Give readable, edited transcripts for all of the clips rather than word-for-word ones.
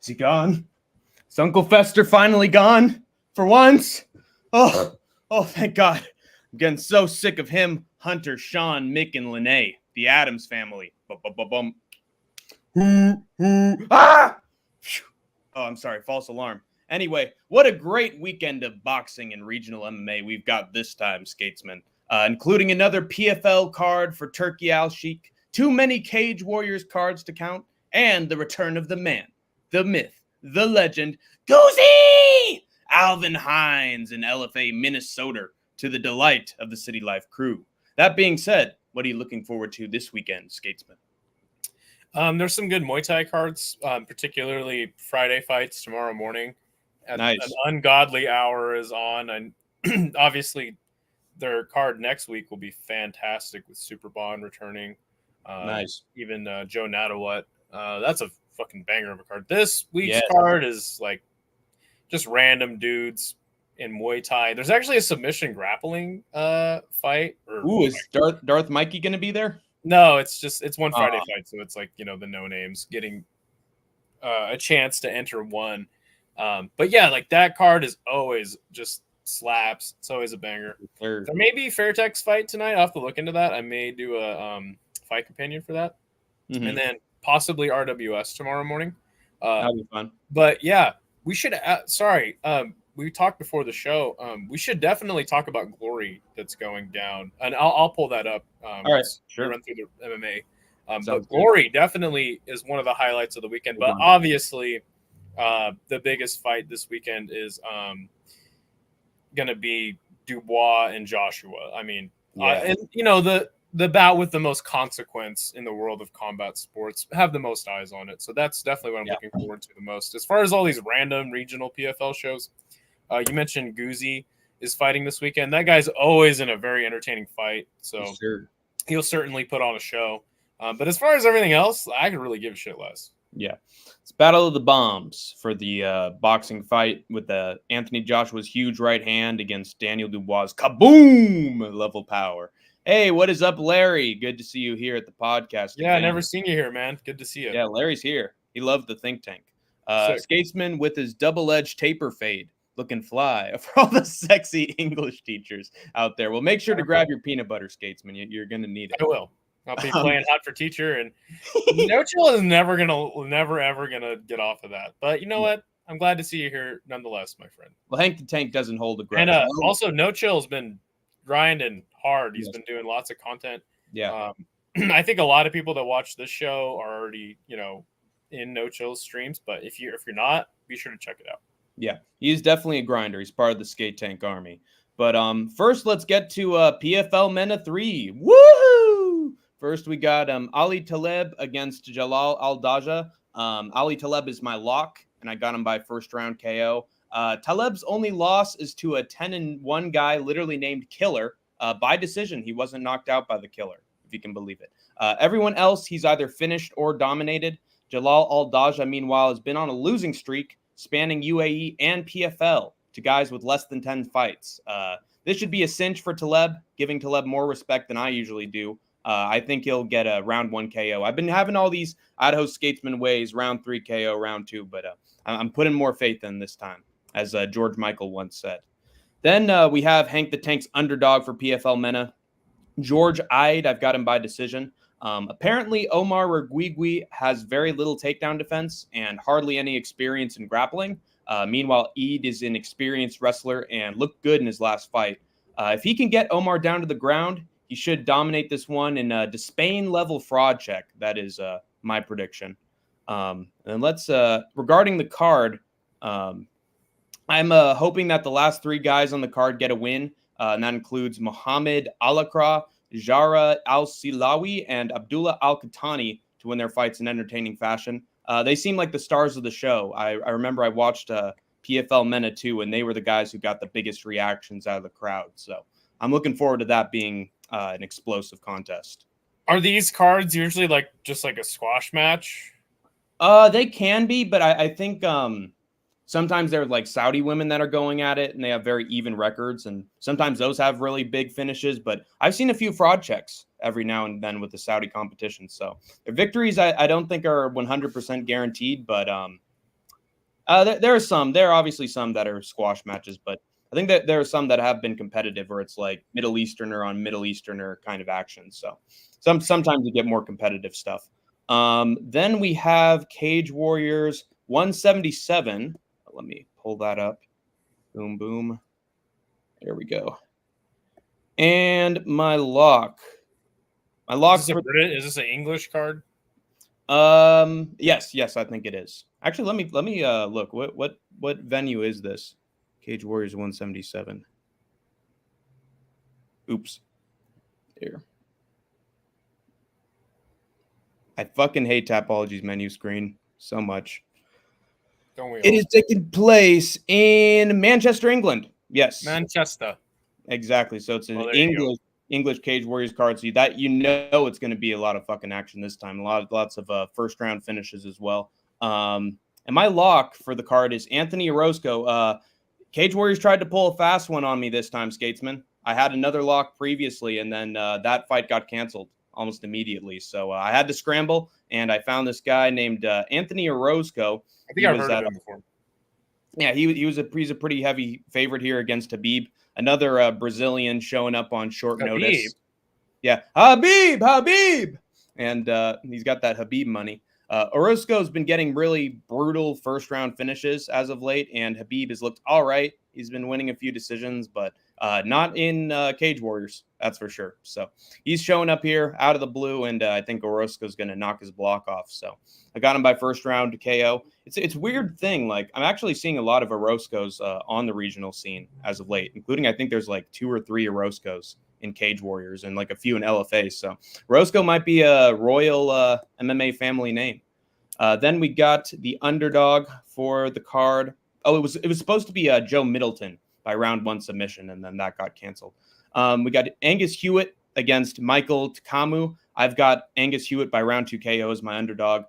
he gone? Is Uncle Fester finally gone? For once? Oh, thank God. I'm getting so sick of him, Hunter, Sean, Mick, and Lene, the Addams family. Bum. Ah! Oh, I'm sorry, false alarm. Anyway, what a great weekend of boxing and regional MMA we've got this time, Skatesman. Including another PFL card for Turkey Al Sheikh, too many Cage Warriors cards to count, and the return of the man, the myth, the legend, GOOZIE Alvin Hines in LFA, Minnesota, to the delight of the City Life crew. That being said, what are you looking forward to this weekend, Skatesman? There's some good Muay Thai cards, particularly Friday fights tomorrow morning. Nice. An ungodly hour is on, and obviously their card next week will be fantastic with Super Bond returning. Nice. Even Joe Nadawat. That's a fucking banger of a card. This week's card is like just random dudes in Muay Thai. There's actually a submission grappling fight. Is Darth Mikey going to be there? No, it's one Friday fight, so it's like, the no names getting a chance to enter one. But yeah, like that card is always just slaps. It's always a banger. There may be Fairtex fight tonight. I'll have to look into that. I may do a fight companion for that, and then possibly RWS tomorrow morning. That'll be fun. But yeah, we should. We talked before the show. We should definitely talk about Glory that's going down, and I'll pull that up. All right, sure. Run through the MMA. But Glory definitely is one of the highlights of the weekend. But obviously, the biggest fight this weekend is going to be Dubois and Joshua. I mean, and the bout with the most consequence in the world of combat sports have the most eyes on it. So that's definitely what I'm looking forward to the most. As far as all these random regional PFL shows, you mentioned GOOZIE is fighting this weekend. That guy's always in a very entertaining fight. So he'll certainly put on a show. But as far as everything else, I could really give a shit less. Yeah. It's Battle of the Bombs for the boxing fight with Anthony Joshua's huge right hand against Daniel Dubois' kaboom level power. Hey, what is up, Larry? Good to see you here at the podcast. Yeah, I never seen you here, man. Good to see you. Yeah, Larry's here. He loved the think tank. Skatesman with his double-edged taper fade. Looking fly for all the sexy English teachers out there. Well, make sure to grab your peanut butter, Skatesman. You're going to need it. I will. I'll be playing hot for teacher, and No Chill is never ever gonna get off of that. But you know what? I'm glad to see you here nonetheless, my friend. Well, Hank the Tank doesn't hold a grudge. And also, No Chill's been grinding hard. He's been doing lots of content. Yeah. I think a lot of people that watch this show are already, in No Chill's streams. But if you're not, be sure to check it out. Yeah, he's definitely a grinder. He's part of the Skate Tank Army. But first, let's get to PFL MENA 3. Woohoo! First, we got Ali Taleb against Jalal Al-Daja. Ali Taleb is my lock, and I got him by first round KO. Taleb's only loss is to a 10-1 guy literally named Killer by decision. He wasn't knocked out by the Killer, if you can believe it. Everyone else, he's either finished or dominated. Jalal Al-Daja, meanwhile, has been on a losing streak, spanning UAE and PFL to guys with less than 10 fights. This should be a cinch for Taleb, giving Taleb more respect than I usually do. I think he'll get a round 1 KO. I've been having all these Idaho Skatesman ways, round 3 KO, round 2, but I'm putting more faith in this time, as George Michael once said. Then we have Hank the Tank's underdog for PFL MENA. George Ide, I've got him by decision. Apparently, Omar Reguigui has very little takedown defense and hardly any experience in grappling. Meanwhile, Eid is an experienced wrestler and looked good in his last fight. If he can get Omar down to the ground, he should dominate this one in a Despain level fraud check. That is my prediction. And let's regarding the card, I'm hoping that the last 3 guys on the card get a win. And that includes Mohammed Alakra, Jara Al-Silawi, and Abdullah Al-Khatani to win their fights in entertaining fashion. They seem like the stars of the show. I remember I watched PFL MENA 2, and they were the guys who got the biggest reactions out of the crowd. So I'm looking forward to that being an explosive contest. Are these cards usually just like a squash match? They can be, but I think sometimes they're like Saudi women that are going at it, and they have very even records, and sometimes those have really big finishes. But I've seen a few fraud checks every now and then with the Saudi competition. So their victories, I don't think are 100% guaranteed, but There are some. There are obviously some that are squash matches, but I think that there are some that have been competitive where it's like Middle Easterner on Middle Easterner kind of action. So sometimes you get more competitive stuff. Then we have Cage Warriors 177. Let me pull that up. Boom, boom. There we go. And my lock. Is this an English card? Yes, I think it is. Actually, let me look. What venue is this? Cage Warriors 177. Oops. Here. I fucking hate Tapology's menu screen so much. Don't we? It is taking place in Manchester, England. Yes. Manchester. Exactly. So it's an English Cage Warriors card. So it's going to be a lot of fucking action this time. Lots of first round finishes as well. And my lock for the card is Anthony Orozco. Cage Warriors tried to pull a fast one on me this time, Skatesman. I had another lock previously, and then that fight got canceled almost immediately. So I had to scramble, and I found this guy named Anthony Orozco. I think I've heard of him before. Yeah, he's a pretty heavy favorite here against Habib, another Brazilian showing up on short notice. Yeah, Habib, and he's got that Habib money. Orozco's been getting really brutal first round finishes as of late, and Habib has looked all right. He's been winning a few decisions, but not in Cage Warriors, that's for sure. So he's showing up here out of the blue, and I think Orozco's going to knock his block off. So I got him by first round KO. It's a weird thing. Like, I'm actually seeing a lot of Orozco's on the regional scene as of late, including I think there's like 2 or 3 Orozco's in Cage Warriors and like a few in LFA. So Orozco might be a royal MMA family name. Then we got the underdog for the card. Oh, it was supposed to be Joe Middleton by round 1 submission, and then that got canceled. We got Angus Hewitt against Michael Takamu. I've got Angus Hewitt by round 2 KO as my underdog.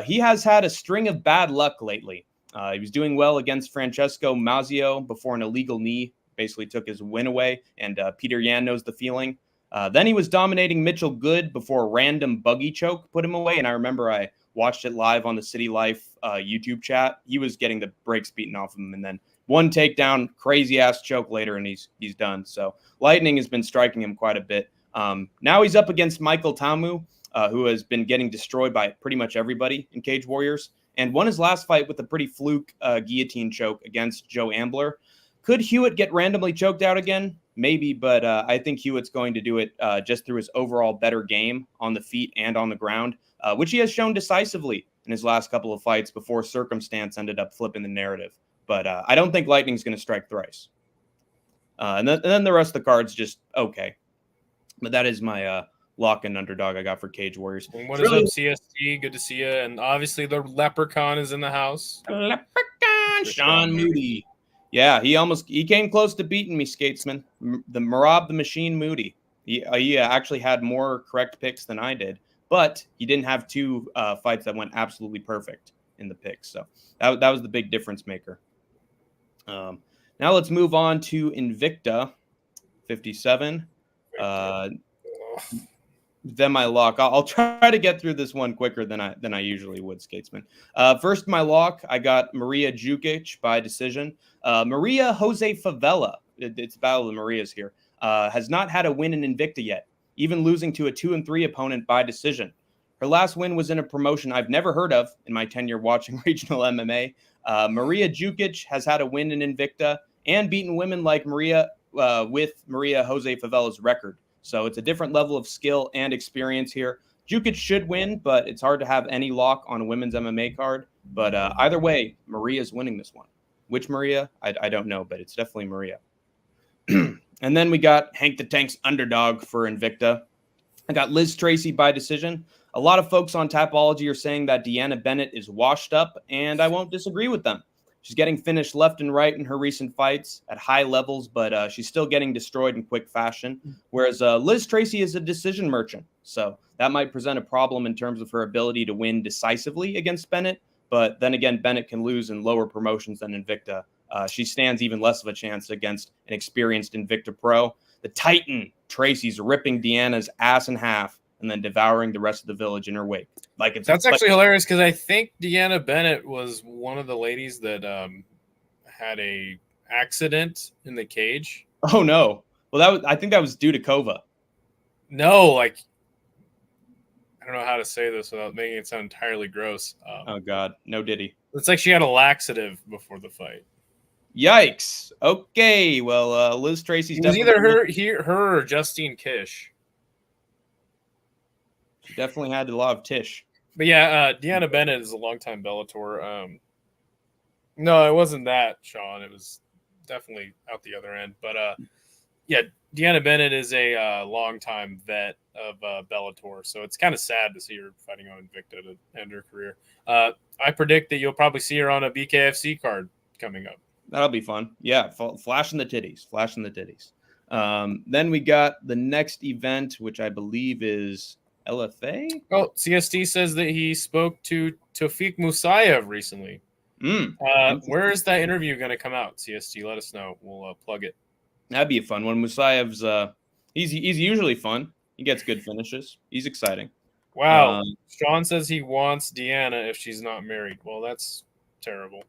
He has had a string of bad luck lately. He was doing well against Francesco Mazzio before an illegal knee basically took his win away, and Peter Yan knows the feeling. Then he was dominating Mitchell Good before a random buggy choke put him away, and I remember I watched it live on the City Life YouTube chat. He was getting the brakes beaten off of him, and then one takedown, crazy-ass choke later, and he's done. So lightning has been striking him quite a bit. Now he's up against Michael Tamu, who has been getting destroyed by pretty much everybody in Cage Warriors, and won his last fight with a pretty fluke guillotine choke against Joe Ambler. Could Hewitt get randomly choked out again? Maybe, but I think Hewitt's going to do it just through his overall better game on the feet and on the ground, which he has shown decisively in his last couple of fights before circumstance ended up flipping the narrative. But I don't think Lightning's going to strike thrice. And then the rest of the cards just okay. But that is my lock and underdog I got for Cage Warriors. And what is up, CST? Good to see you. And obviously the Leprechaun is in the house. Leprechaun, Sean Moody. Yeah, he came close to beating me, Skatesman. The Marab the Machine Moody. He actually had more correct picks than I did, but he didn't have 2 fights that went absolutely perfect in the picks. So that was the big difference maker. Now let's move on to Invicta 57. Then my lock. I'll try to get through this one quicker than I usually would, Skatesman. First, my lock. I got Maria Jukic by decision. Maria Jose Favela. It's a battle of the Marias here. Has not had a win in Invicta yet, even losing to a 2-3 opponent by decision. Her last win was in a promotion I've never heard of in my tenure watching regional MMA. Maria Jukic has had a win in Invicta and beaten women like Maria with Maria Jose Favela's record. So it's a different level of skill and experience here. Jukic should win, but it's hard to have any lock on a women's MMA card. But either way, Maria's winning this one. Which Maria? I don't know, but it's definitely Maria. And then we got Hank the Tank's underdog for Invicta. I got Liz Tracy by decision. A lot of folks on Tapology are saying that Deanna Bennett is washed up, and I won't disagree with them. She's getting finished left and right in her recent fights at high levels, but she's still getting destroyed in quick fashion, whereas Liz Tracy is a decision merchant. So that might present a problem in terms of her ability to win decisively against Bennett. But then again, Bennett can lose in lower promotions than Invicta. She stands even less of a chance against an experienced Invicta pro. The Titan Tracy's ripping Deanna's ass in half, and and then devouring the rest of the village in her wake. That's actually hilarious because I think Deanna Bennett was one of the ladies that had a accident in the cage. Oh no! Well, I think that was due to Kova. No, like I don't know how to say this without making it sound entirely gross. Oh god, no Diddy. It's like she had a laxative before the fight. Yikes! Okay, well, Liz Tracy's it was either her or Justine Kish. She definitely had a lot of Tish. But yeah, Deanna Bennett is a longtime Bellator. No, it wasn't that, Sean. It was definitely out the other end. But yeah, Deanna Bennett is a longtime vet of Bellator, so it's kind of sad to see her fighting on Invicta to end her career. I predict that you'll probably see her on a BKFC card coming up. That'll be fun. Yeah, flashing the titties. Then we got the next event, which I believe is LFA. Oh, CST says that he spoke to Tofik Musayev recently. Where is that interview going to come out? CST, let us know. We'll plug it. That'd be a fun one. Musayev's he's usually fun. He gets good finishes. He's exciting. Wow. Sean says he wants Deanna if she's not married. Well, that's terrible.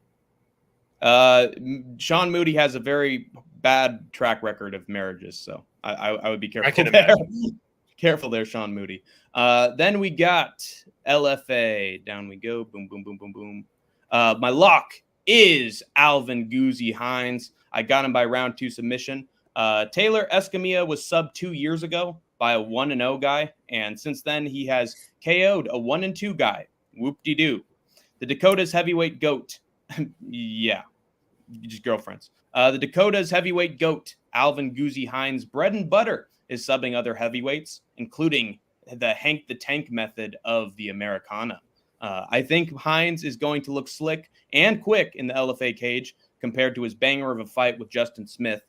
Sean Moody has a very bad track record of marriages, so I would be careful. I can there. imagine. Careful there, Sean Moody. Then we got LFA. Down we go. Boom, boom, boom, boom, boom. My lock is Alvin GOOZIE Hines. I got him by round 2 submission. Taylor Escamilla was subbed 2 years ago by a 1-0 guy, and since then he has KO'd a 1-2 guy. Whoop-de-doo. The Dakota's heavyweight goat. Yeah, just girlfriends. The Dakota's heavyweight goat, Alvin GOOZIE Hines, bread and butter, is subbing other heavyweights, including the Hank the Tank method of the Americana. I think Hines is going to look slick and quick in the LFA cage compared to his banger of a fight with Justin Smith,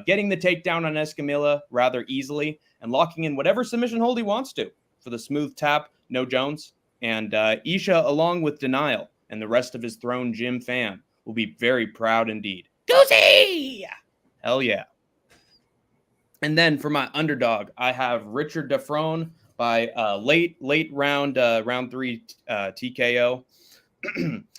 getting the takedown on Escamilla rather easily and locking in whatever submission hold he wants to for the smooth tap, no Jones. And Isha, along with Denial and the rest of his Throne Gym fam, will be very proud indeed. GOOZIE! Hell yeah. And then for my underdog, I have Richard Dafron by late round 3 TKO.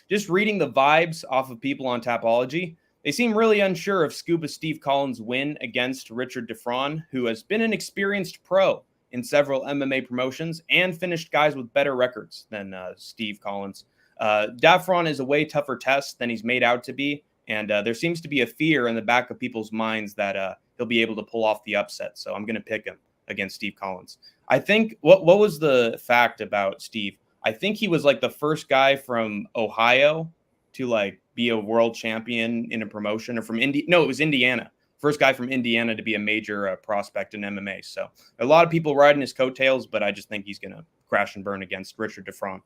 Just reading the vibes off of people on Tapology, they seem really unsure of Scuba Steve Collins' win against Richard Dafron, who has been an experienced pro in several MMA promotions and finished guys with better records than Steve Collins. Dafron is a way tougher test than he's made out to be, and there seems to be a fear in the back of people's minds that he'll be able to pull off the upset. So I'm going to pick him against Steve Collins. I think what was the fact about Steve? I think he was like the first guy from Ohio to like be a world champion in a promotion, or from No, it was Indiana. First guy from Indiana to be a major prospect in MMA. So a lot of people riding his coattails, but I just think he's going to crash and burn against Richard Dafron.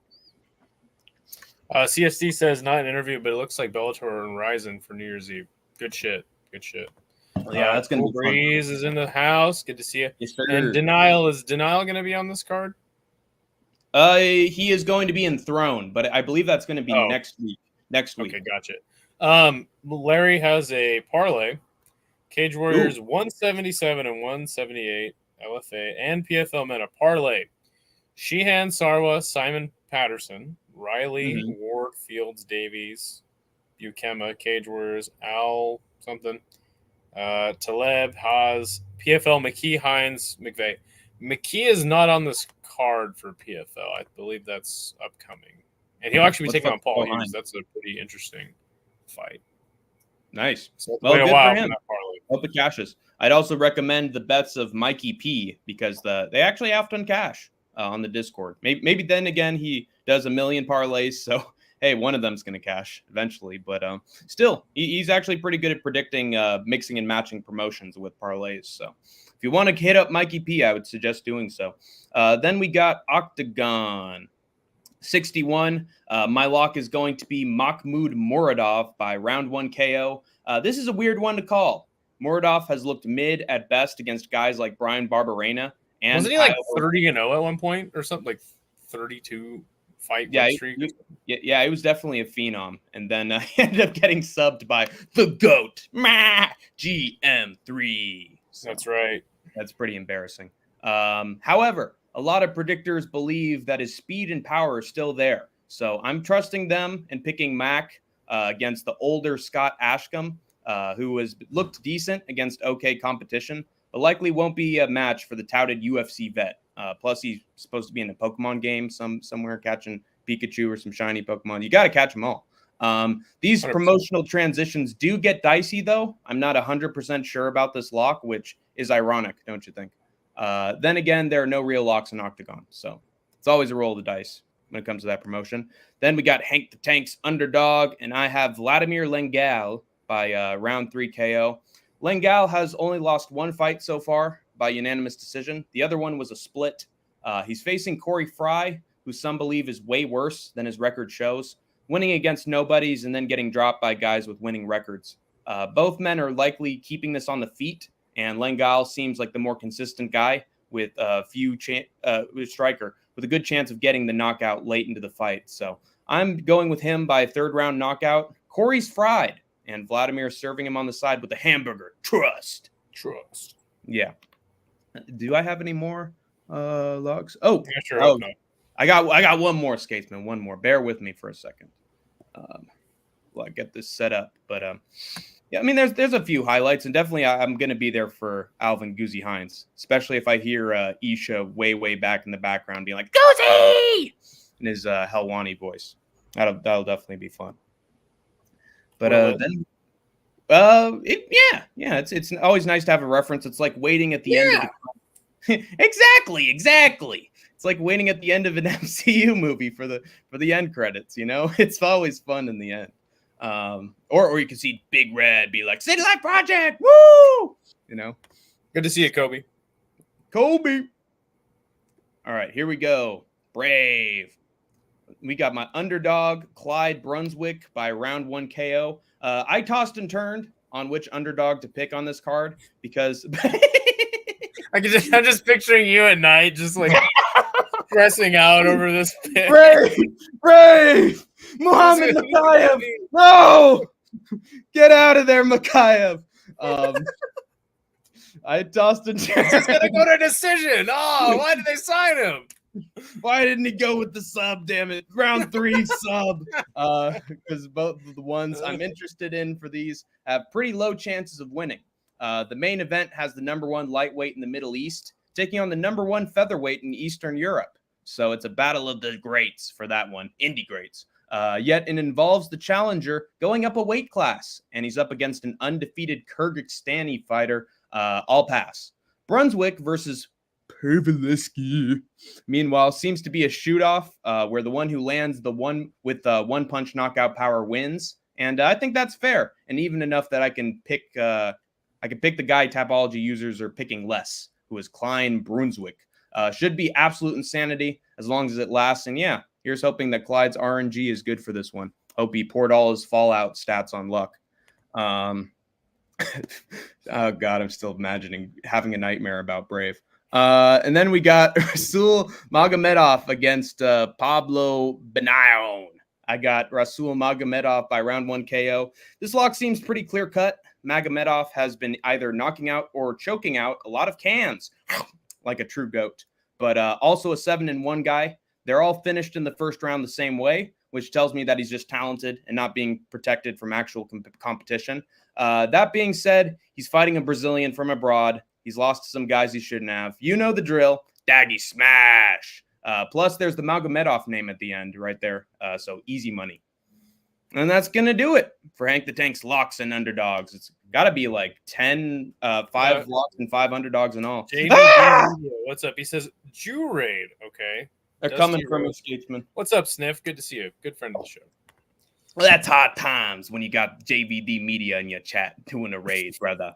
CSD says not an interview, but it looks like Bellator and Ryzen for New Year's Eve. Good shit. Yeah, that's going to be fun. Breeze is in the house. Good to see you. Yes, sir. And Denial going to be on this card? He is going to be enthroned, but I believe that's going to be next week. Okay, gotcha. Larry has a parlay. Cage Warriors 177 and 178 LFA and PFL MENA parlay. Sheehan, Sarwa, Simon Patterson, Riley, Ward, Fields, Davies, Bukema, Cage Warriors, Al something, Taleb, Haas, PFL, McKee, Hines, McVeigh. McKee is not on this card for PFL. I believe that's upcoming. And he'll actually be taking on Paul Hughes. That's a pretty interesting fight. Nice. So well, good for him. For Hope it cashes. I'd also recommend the bets of Mikey P because they actually have to cash on the Discord. Maybe then again he does a million parlays, so hey, one of them's going to cash eventually. But still, he's actually pretty good at predicting mixing and matching promotions with parlays. So if you want to hit up Mikey P, I would suggest doing so. Then we got OKTAGON 61. My lock is going to be Mahmoud Muradov by round 1 KO. This is a weird one to call. Muradov has looked mid at best against guys like Brian Barberena. And wasn't he like 30-0 at one point or something, like 32 fight streak? Yeah, he was definitely a phenom. And then he ended up getting subbed by the GOAT, GM3. So that's right. That's pretty embarrassing. However, a lot of predictors believe that his speed and power are still there. So I'm trusting them and picking Mac against the older Scott Ashcombe, who has looked decent against okay competition, but likely won't be a match for the touted UFC vet. Plus, he's supposed to be in a Pokemon game somewhere catching Pikachu or some shiny Pokemon. You got to catch them all. These 100%. Promotional transitions do get dicey, though. I'm not 100% sure about this lock, which is ironic, don't you think? Then again, there are no real locks in Octagon, so it's always a roll of the dice when it comes to that promotion. Then we got Hank the Tank's underdog, and I have Vladimir Lengal by round 3 KO. Lengal has only lost one fight so far by unanimous decision. The other one was a split. He's facing Corey Fry, who some believe is way worse than his record shows, winning against nobodies and then getting dropped by guys with winning records. Both men are likely keeping this on the feet, and Lengal seems like the more consistent guy with a few striker with a good chance of getting the knockout late into the fight. So I'm going with him by 3rd round knockout. Corey's fried, and Vladimir serving him on the side with a hamburger. Trust. Yeah. Do I have any more logs? Oh, yeah, sure. Oh, no. I got one more, Skatesman. One more. Bear with me for a second. Well, I get this set up, but yeah, I mean, there's a few highlights, and definitely I'm going to be there for Alvin GOOZIE Hines, especially if I hear Isha way back in the background being like GOOZIE in his Helwani voice. That'll definitely be fun. But it's always nice to have a reference. It's like waiting at the end of the exactly. It's like waiting at the end of an MCU movie for the end credits, you know? It's always fun in the end. Or you can see Big Red be like, City Light Project, woo! You know? Good to see you, Kobe. All right, here we go. Brave. We got my underdog, Clyde Brunswick, by round 1 KO. I tossed and turned on which underdog to pick on this card because I'm just picturing you at night, just like stressing out over this pick. Brave! Muhammad Mokaev! No! Get out of there, Mokaev! I tossed and turned. He's gonna go to a decision. Oh, why did they sign him? Why didn't he go with the sub, damn it? Round 3 sub. Because both of the ones I'm interested in for these have pretty low chances of winning. The main event has the #1 lightweight in the Middle East taking on the #1 featherweight in Eastern Europe. So it's a battle of the greats for that one, indie greats. Yet it involves the challenger going up a weight class, and he's up against an undefeated Kyrgyzstani fighter. All pass. Brunswick versus Perveleski, meanwhile, seems to be a shoot-off where the one who lands the one with one-punch knockout power wins, and I think that's fair and even enough that I can pick the guy Tapology users are picking less, who is Klein Brunswick. Should be absolute insanity as long as it lasts, and yeah, here's hoping that Clyde's RNG is good for this one. Hope he poured all his Fallout stats on luck. Oh God, I'm still imagining having a nightmare about Brave. And then we got Rasul Magomedov against Pablo Benayon. I got Rasul Magomedov by round 1 KO. This lock seems pretty clear-cut. Magomedov has been either knocking out or choking out a lot of cans, like a true goat, but also a 7-1 guy. They're all finished in the first round the same way, which tells me that he's just talented and not being protected from actual competition. That being said, he's fighting a Brazilian from abroad. He's lost to some guys he shouldn't have. You know the drill. Daggy smash. Plus, there's the Magomedov name at the end right there. So easy money. And that's going to do it for Hank the Tank's locks and underdogs. It's got to be like 5 locks and 5 underdogs in all. What's up? He says, Jew Raid. Okay. They're coming from a Skatesman. What's up, Sniff? Good to see you. Good friend of the show. Well, that's hard times when you got JVD Media in your chat doing a raid, brother.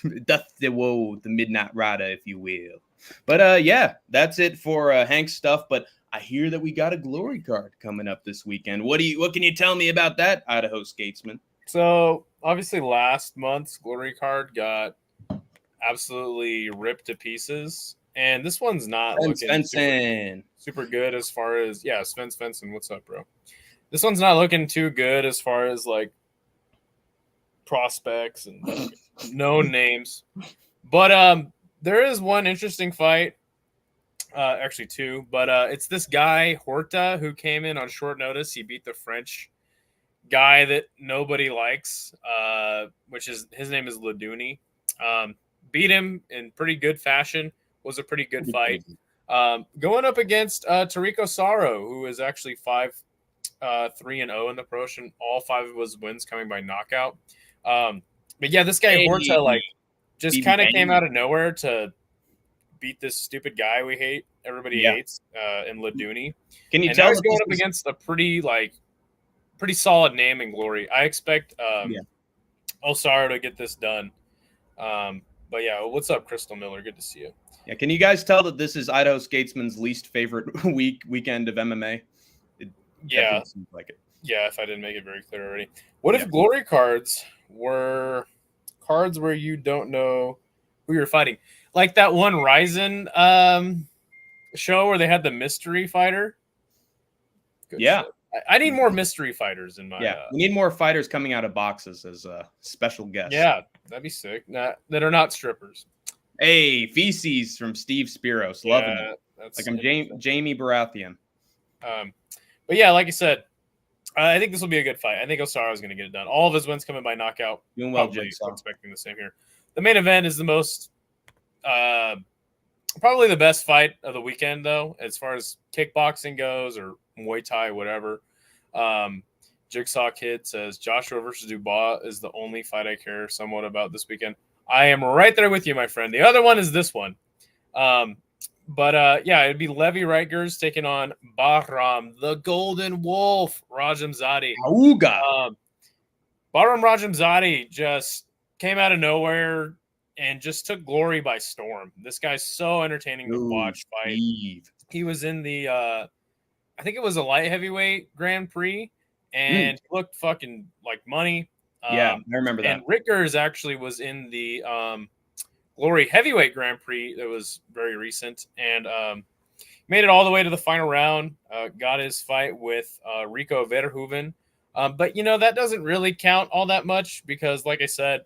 That's the Midnight Rider, if you will. But yeah, that's it for Hank's stuff. But I hear that we got a glory card coming up this weekend. What can you tell me about that, Idaho Skatesman? So obviously last month's glory card got absolutely ripped to pieces. And this one's not looking super good as far as Sven Svensson. What's up, bro? This one's not looking too good as far as like prospects and known names. But there is one interesting fight Actually, two. But it's this guy, Horta, who came in on short notice. He beat the French guy that nobody likes, which is his name is Laduni. Beat him in pretty good fashion. Was a pretty good fight. Going up against Tarico Saro, who is actually 5-3-0 in the promotion. All 5 of his wins coming by knockout. But yeah, this guy Horta like just kind of came out of nowhere to beat this stupid guy we hate. Everybody hates in Laduni. Can you tell he's going up against a pretty solid name in Glory. I expect Osaro to get this done. But yeah, what's up, Crystal Miller? Good to see you. Yeah, can you guys tell that this is Idaho Skatesman's least favorite weekend of MMA? Yeah, seems like it. Yeah, if I didn't make it very clear already. What if Glory cards were cards where you don't know who you're fighting? Like that one Ryzen show where they had the mystery fighter. Good shit. I need more mystery fighters in my. Yeah, we need more fighters coming out of boxes as special guests. Yeah, that'd be sick. That are not strippers. Hey, feces from Steve Spiros, loving it. Like I'm Jamie Baratheon. But yeah, like I said, I think this will be a good fight. I think Osaro is going to get it done. All of his wins coming by knockout. Doing well, Jigsaw. Expecting the same here. The main event is the most, probably the best fight of the weekend, though, as far as kickboxing goes or Muay Thai, whatever. Jigsaw Kid says Joshua versus Dubois is the only fight I care somewhat about this weekend. I am right there with you, my friend. The other one is this one. But yeah, it'd be Levi Rigers taking on Bahram, the Golden Wolf, Rajamzadi. Auga. Bahram Rajamzadi just came out of nowhere and just took Glory by storm. This guy's so entertaining to watch fight. Steve. He was in the, I think it was a light heavyweight Grand Prix, and he looked fucking like money. Yeah, I remember that. And Rickers actually was in the Glory Heavyweight Grand Prix that was very recent, and made it all the way to the final round. Got his fight with Rico Verhoeven. But, you know, that doesn't really count all that much because, like I said,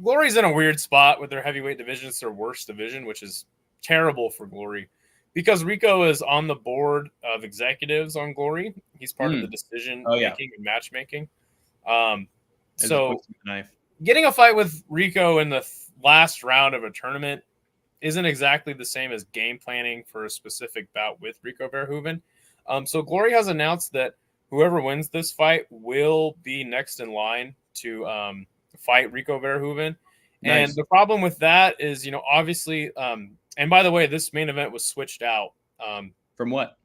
Glory's in a weird spot with their heavyweight division. It's their worst division, which is terrible for Glory. Because Rico is on the board of executives on Glory. He's part of the decision making and matchmaking. So getting a fight with Rico in the last round of a tournament isn't exactly the same as game planning for a specific bout with Rico Verhoeven. So Glory has announced that whoever wins this fight will be next in line to fight Rico Verhoeven. Nice. And the problem with that is, you know, obviously, and by the way, this main event was switched out. From what?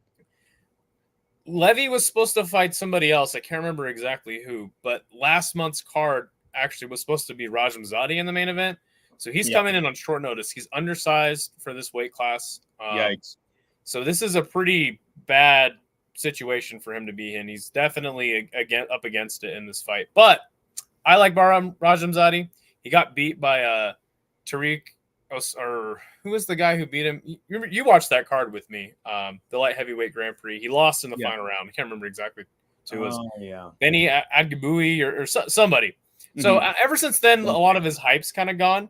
Levy was supposed to fight somebody else. I can't remember exactly who, but last month's card actually was supposed to be Rajamzadi in the main event. So he's coming in on short notice. He's undersized for this weight class. Yikes. So this is a pretty bad situation for him to be in. He's definitely up against it in this fight. But I like Bahram Rajamzadi. He got beat by Tariq, or who was the guy who beat him? You watched that card with me, the light heavyweight Grand Prix. He lost in the final round. I can't remember exactly who it was. Denny Adgaboui or somebody. So ever since then, a lot of his hype's kind of gone.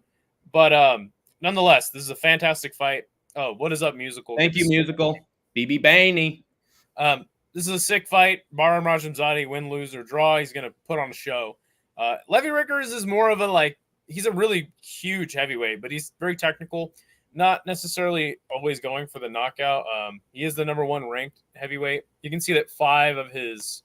But nonetheless, this is a fantastic fight. Oh, what is up, Musical? Thank you, Musical. BB Bainey. This is a sick fight. Bahram Rajamzadi, win, lose, or draw. He's going to put on a show. Levi Rickers is more of a, he's a really huge heavyweight, but he's very technical. Not necessarily always going for the knockout. He is the number 1 ranked heavyweight. You can see that 5 of his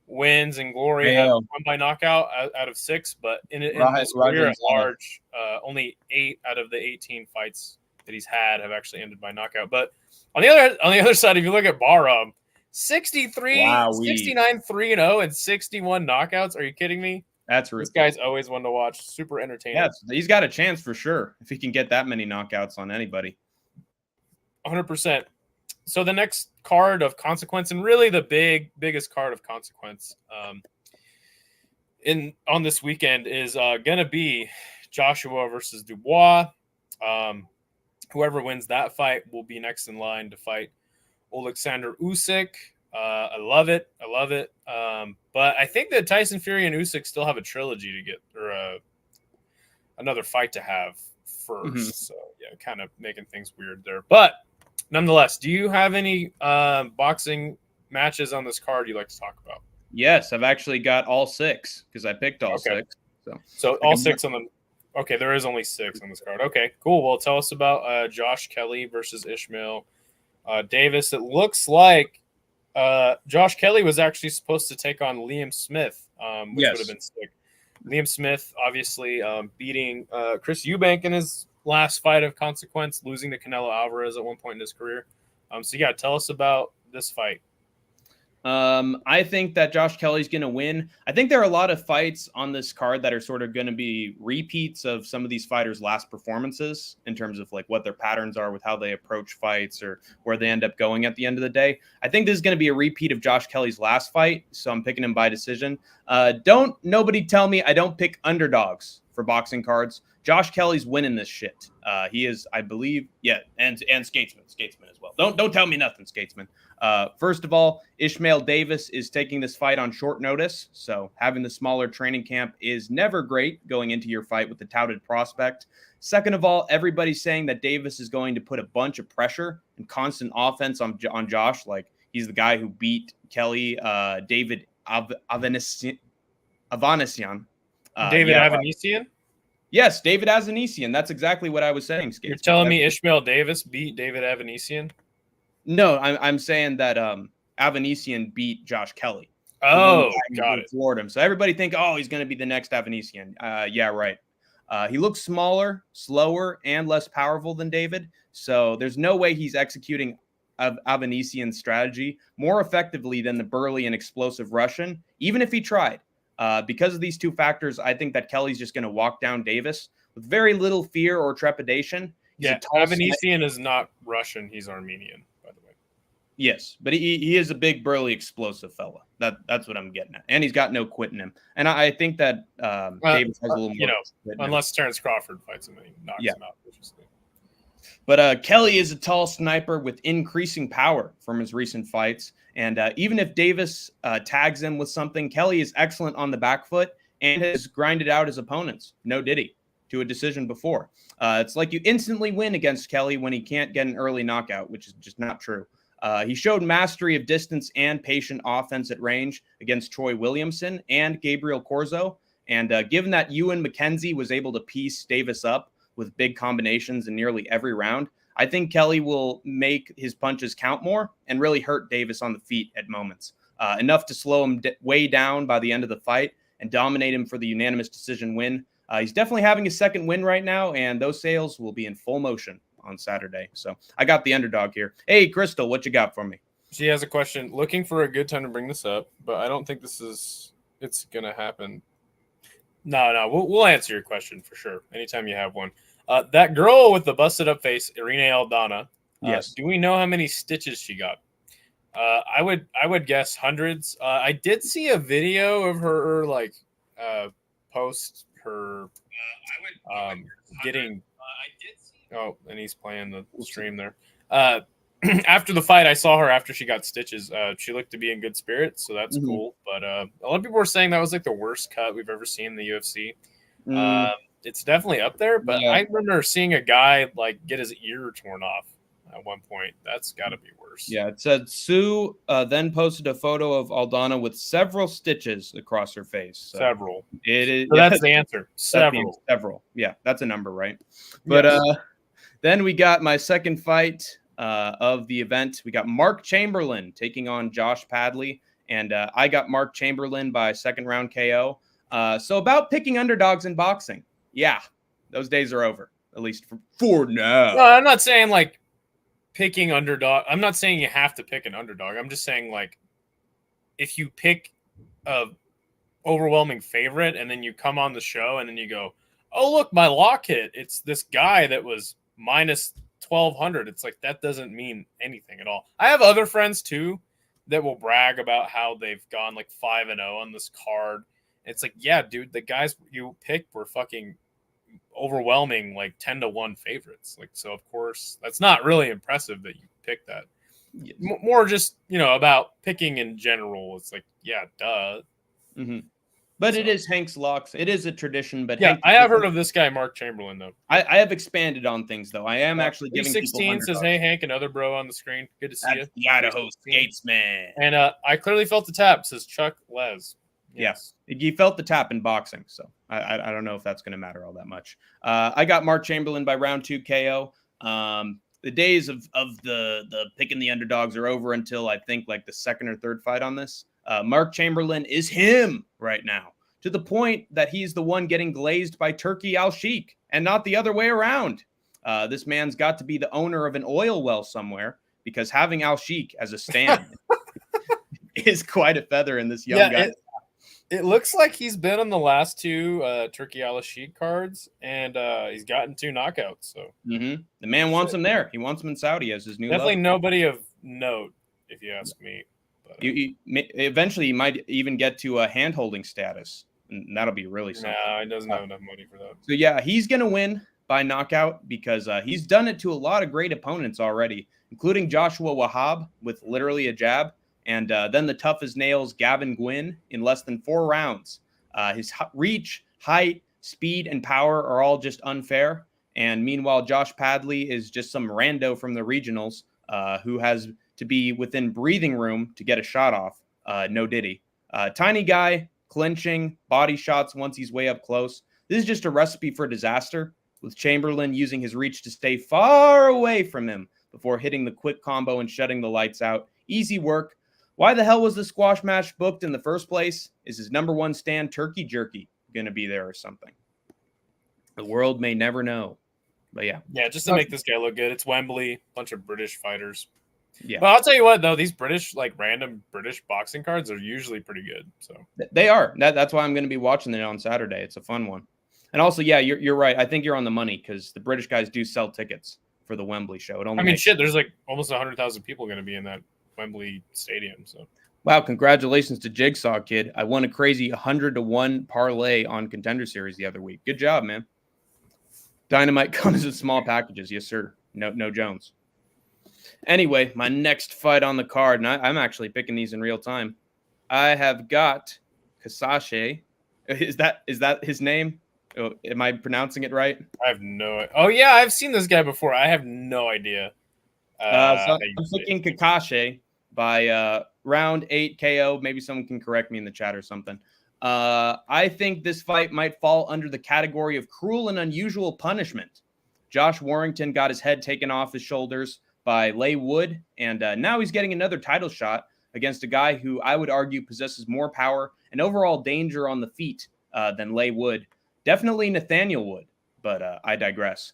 wins in Glory have won by knockout out of 6, but in his career at large, only 8 out of the 18 fights that he's had have actually ended by knockout. But on the other side, if you look at Bahram, 69 3-0 and 61 knockouts. Are you kidding me? That's this guy's always one to watch. Super entertaining. Yeah, he's got a chance for sure if he can get that many knockouts on anybody. 100%. So the next card of consequence, and really the biggest card of consequence on this weekend is gonna be Joshua versus Dubois. Whoever wins that fight will be next in line to fight Alexander Usyk. I love it. But I think that Tyson Fury and Usyk still have a trilogy to get, or another fight to have first. So yeah, kind of making things weird there. But nonetheless, do you have any boxing matches on this card you'd like to talk about? Yes, I've actually got all 6 because I picked all 6. So all 6 on them. Okay, there is only 6 on this card. Okay, cool. Well, tell us about Josh Kelly versus Ishmael Davis. It looks like Josh Kelly was actually supposed to take on Liam Smith, which would have been sick. Liam Smith, obviously, beating Chris Eubank in his last fight of consequence, losing to Canelo Alvarez at one point in his career. So, yeah, tell us about this fight. I think that Josh Kelly's going to win. I think there are a lot of fights on this card that are sort of going to be repeats of some of these fighters' last performances in terms of like what their patterns are with how they approach fights or where they end up going at the end of the day. I think this is going to be a repeat of Josh Kelly's last fight, so I'm picking him by decision. Don't nobody tell me I don't pick underdogs for boxing cards. Josh Kelly's winning this shit. He is, I believe, and Skatesman as well. Don't tell me nothing, Skatesman. First of all, Ishmael Davis is taking this fight on short notice, so having the smaller training camp is never great going into your fight with the touted prospect. Second of all, everybody's saying that Davis is going to put a bunch of pressure and constant offense on Josh, like he's the guy who beat Kelly, David Avanesian. David Avanesian? Yes, David Avanesian. That's exactly what I was saying. You're telling me Ishmael Davis beat David Avanesian? No, I'm saying that Avanesian beat Josh Kelly. Oh, got it. Floored him. So everybody think, oh, he's going to be the next Avanesian. Yeah, right. He looks smaller, slower, and less powerful than David. So there's no way he's executing Avanesian's strategy more effectively than the burly and explosive Russian, even if he tried. Because of these two factors, I think that Kelly's just going to walk down Davis with very little fear or trepidation. Avanesian is not Russian. He's Armenian, by the way. Yes, but he is a big, burly, explosive fella. That's what I'm getting at. And he's got no quit in him. And I think that Davis has a little more. Unless Terrence Crawford fights him and he knocks him out. But Kelly is a tall sniper with increasing power from his recent fights. And even if Davis tags him with something, Kelly is excellent on the back foot and has grinded out his opponents. No diddy to a decision before. It's like you instantly win against Kelly when he can't get an early knockout, which is just not true. He showed mastery of distance and patient offense at range against Troy Williamson and Gabriel Corzo. And given that Ewan McKenzie was able to piece Davis up with big combinations in nearly every round, I think Kelly will make his punches count more and really hurt Davis on the feet at moments. Enough to slow him way down by the end of the fight and dominate him for the unanimous decision win. He's definitely having his second win right now, and those sales will be in full motion on Saturday. So I got the underdog here. Hey, Crystal, what you got for me? She has a question. Looking for a good time to bring this up, but I don't think it's going to happen. No, we'll answer your question for sure. Anytime you have one. That girl with the busted up face, Irene Aldana. Yes. Do we know how many stitches she got? I would guess hundreds. I did see a video of her post her getting. Oh, and he's playing the stream there. After the fight, I saw her after she got stitches. She looked to be in good spirits, so that's cool. But a lot of people were saying that was like the worst cut we've ever seen in the UFC. It's definitely up there, but I remember seeing a guy like get his ear torn off at one point. That's got to be worse. Yeah, it said Sue then posted a photo of Aldana with several stitches across her face. So several. It is. So that's the answer. Several. Several. Yeah, that's a number, right? But then we got my second fight of the event. We got Mark Chamberlain taking on Josh Padley, and I got Mark Chamberlain by second round KO. So about picking underdogs in boxing. Yeah, those days are over, at least for now. No, I'm not saying like picking underdog. I'm not saying you have to pick an underdog. I'm just saying like if you pick a overwhelming favorite and then you come on the show and then you go, oh, look, my lock hit. It's this guy that was minus 1,200. It's like that doesn't mean anything at all. I have other friends too that will brag about how they've gone like 5-0 on this card. It's like, yeah, dude, the guys you picked were fucking overwhelming, like 10-1 favorites. Like, so of course, that's not really impressive that you picked that. Yes. More just, about picking in general. It's like, yeah, duh. But it is Hank's locks. It is a tradition. But yeah, Hank, I have heard of this guy, Mark Chamberlain, though. I have expanded on things, though. I am actually giving people 16 says, hey, Hank, another bro on the screen. Good to see you. The Idaho Skatesman. And I clearly felt the tap, says Chuck Les. Yes. You felt the tap in boxing, so I don't know if that's going to matter all that much. I got Mark Chamberlain by round 2 KO. The days of the picking the underdogs are over until I think like the second or third fight on this. Mark Chamberlain is him right now, to the point that he's the one getting glazed by Turki Al-Sheikh and not the other way around. This man's got to be the owner of an oil well somewhere, because having Al-Sheikh as a stand is quite a feather in this young guy. It looks like he's been on the last 2 Turki Al-Sheikh cards, and he's gotten 2 knockouts. So the man wants him there. He wants him in Saudi as his new definitely level. Nobody of note, if you ask me. But, eventually, he might even get to a hand-holding status, and that'll be really something. No, he doesn't have enough money for that. So, yeah, he's going to win by knockout because he's done it to a lot of great opponents already, including Joshua Wahab with literally a jab. And then the tough as nails Gavin Gwynn in less than 4 rounds. His reach, height, speed, and power are all just unfair. And meanwhile, Josh Padley is just some rando from the regionals who has to be within breathing room to get a shot off. No diddy. Tiny guy, clinching, body shots once he's way up close. This is just a recipe for disaster, with Chamberlain using his reach to stay far away from him before hitting the quick combo and shutting the lights out. Easy work. Why the hell was the squash match booked in the first place? Is his number 1 stand Turkey Jerky going to be there or something? The world may never know. But yeah. Yeah, just to make this guy look good. It's Wembley, bunch of British fighters. Yeah. But I'll tell you what, though, these British, like random British boxing cards are usually pretty good. So they are. That's why I'm going to be watching it on Saturday. It's a fun one. And also, yeah, you're right. I think you're on the money because the British guys do sell tickets for the Wembley show. There's like almost 100,000 people going to be in that Wembley Stadium. So wow, congratulations to Jigsaw Kid. I won a crazy 100-to-1 parlay on Contender Series the other week. Good job, man. Dynamite comes in small packages. Yes, sir. No Jones. Anyway, my next fight on the card, and I'm actually picking these in real time. I have got Cacace. Is that his name? Oh, am I pronouncing it right? I have no idea. Oh, yeah, I've seen this guy before. I have no idea. So I'm picking Cacace by round 8 KO. Maybe someone can correct me in the chat or something. I think this fight might fall under the category of cruel and unusual punishment. Josh Warrington got his head taken off his shoulders by Leigh Wood, and now he's getting another title shot against a guy who I would argue possesses more power and overall danger on the feet than Leigh Wood. Definitely Nathaniel Wood, but I digress.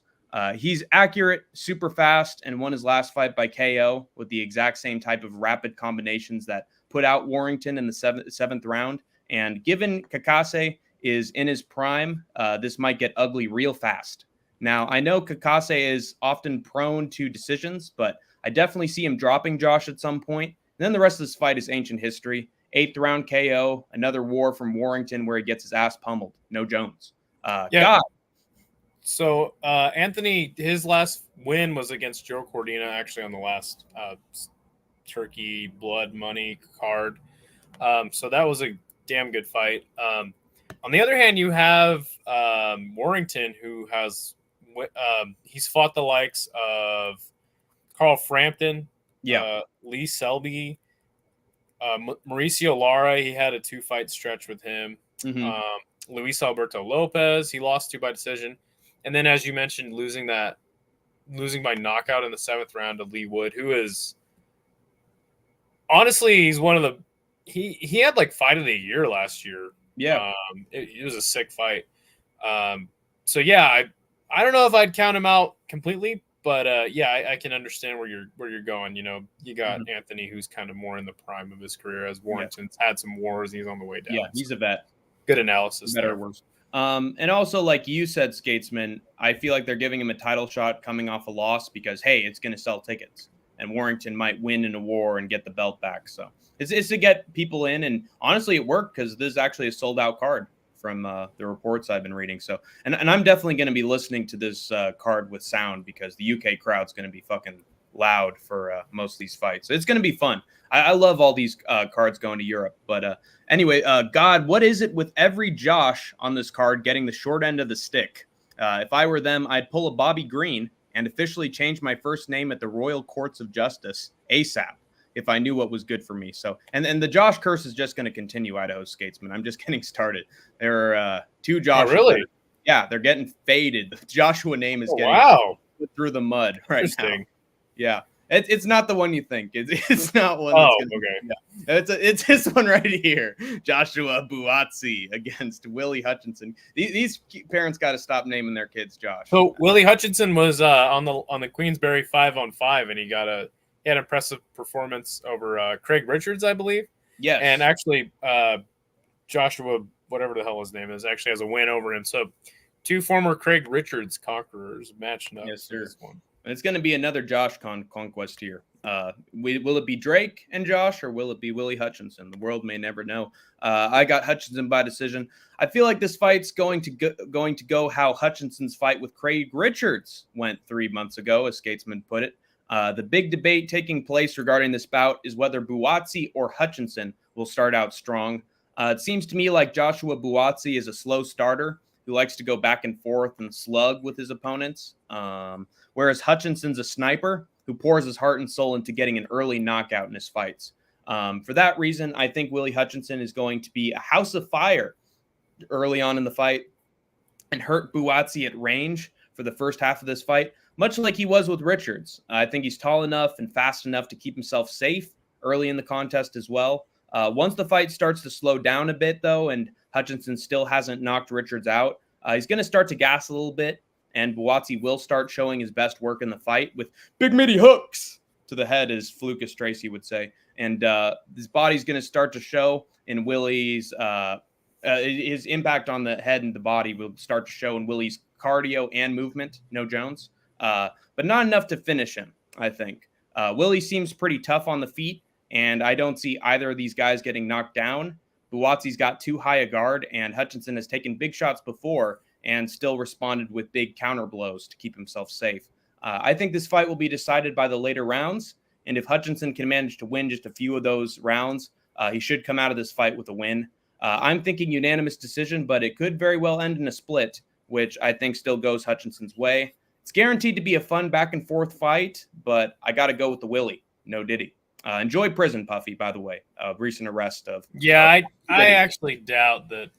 He's accurate, super fast, and won his last fight by KO with the exact same type of rapid combinations that put out Warrington in the seventh round. And given Cacace is in his prime, this might get ugly real fast. Now, I know Cacace is often prone to decisions, but I definitely see him dropping Josh at some point. And then the rest of this fight is ancient history. 8th round KO, another war from Warrington where he gets his ass pummeled. No Jones. God. So Anthony, his last win was against Joe Cordina, actually on the last Turkey Blood Money card. So that was a damn good fight. On the other hand, you have Warrington, who has he's fought the likes of Carl Frampton, Lee Selby, Mauricio Lara. He had a 2-fight stretch with him. Mm-hmm. Luis Alberto Lopez, he lost 2 by decision. And then, as you mentioned, losing by knockout in the 7th round to Leigh Wood, who is honestly, he's one of the he had like fight of the year last year. Yeah, it was a sick fight. So yeah, I don't know if I'd count him out completely, but I can understand where you're going. You know, you got Anthony, who's kind of more in the prime of his career, as Warrington's had some wars. He's on the way down. Yeah, he's a vet. Good analysis. Better or worse. And also, like you said, Skatesman, I feel like they're giving him a title shot coming off a loss because, hey, it's going to sell tickets. And Warrington might win in a war and get the belt back. So it's to get people in. And honestly, it worked because this is actually a sold-out card from the reports I've been reading. So, and I'm definitely going to be listening to this card with sound because the UK crowd's going to be fucking loud for most of these fights. So it's going to be fun. I love all these cards going to Europe. But anyway, God, what is it with every Josh on this card getting the short end of the stick? If I were them, I'd pull a Bobby Green and officially change my first name at the Royal Courts of Justice ASAP if I knew what was good for me. So, and the Josh curse is just going to continue, Idaho Skatesman. I'm just getting started. There are 2 Josh. Oh, really? Yeah, they're getting faded. The Joshua name is getting put through the mud right now. Yeah. It's not the one you think. It's not one. Oh, that's okay. Yeah. It's this one right here. Joshua Buatsi against Willy Hutchinson. These parents got to stop naming their kids Josh. So Willy Hutchinson was on the Queensberry 5-on-5, and he had an impressive performance over Craig Richards, I believe. Yes. And actually, Joshua, whatever the hell his name is, actually has a win over him. So 2 former Craig Richards conquerors matching up. Yes, sir. This one. And it's going to be another Josh conquest here. Will it be Drake and Josh, or will it be Willy Hutchinson? The world may never know. I got Hutchinson by decision. I feel like this fight's going to go how Hutchinson's fight with Craig Richards went 3 months ago, as Skatesman put it. The big debate taking place regarding this bout is whether Buatsi or Hutchinson will start out strong. It seems to me like Joshua Buatsi is a slow starter who likes to go back and forth and slug with his opponents, whereas Hutchinson's a sniper who pours his heart and soul into getting an early knockout in his fights. For that reason, I think Willy Hutchinson is going to be a house of fire early on in the fight and hurt Buatsi at range for the first half of this fight, much like he was with Richards. I think he's tall enough and fast enough to keep himself safe early in the contest as well. Once the fight starts to slow down a bit, though, and Hutchinson still hasn't knocked Richards out, he's going to start to gas a little bit, and Buatsi will start showing his best work in the fight with big meaty hooks to the head, as Flukas Tracy would say. And his body's going to start to show in Willy's his impact on the head and the body will start to show in Willy's cardio and movement, no Jones, but not enough to finish him, I think. Willy seems pretty tough on the feet, and I don't see either of these guys getting knocked down. Buatsi's got too high a guard, and Hutchinson has taken big shots before and still responded with big counter blows to keep himself safe. I think this fight will be decided by the later rounds, and if Hutchinson can manage to win just a few of those rounds, he should come out of this fight with a win. I'm thinking unanimous decision, but it could very well end in a split, which I think still goes Hutchinson's way. It's guaranteed to be a fun back-and-forth fight, but I got to go with the Willy. No Diddy. Enjoy prison, Puffy, by the way. Recent arrest of... Yeah, I actually doubt that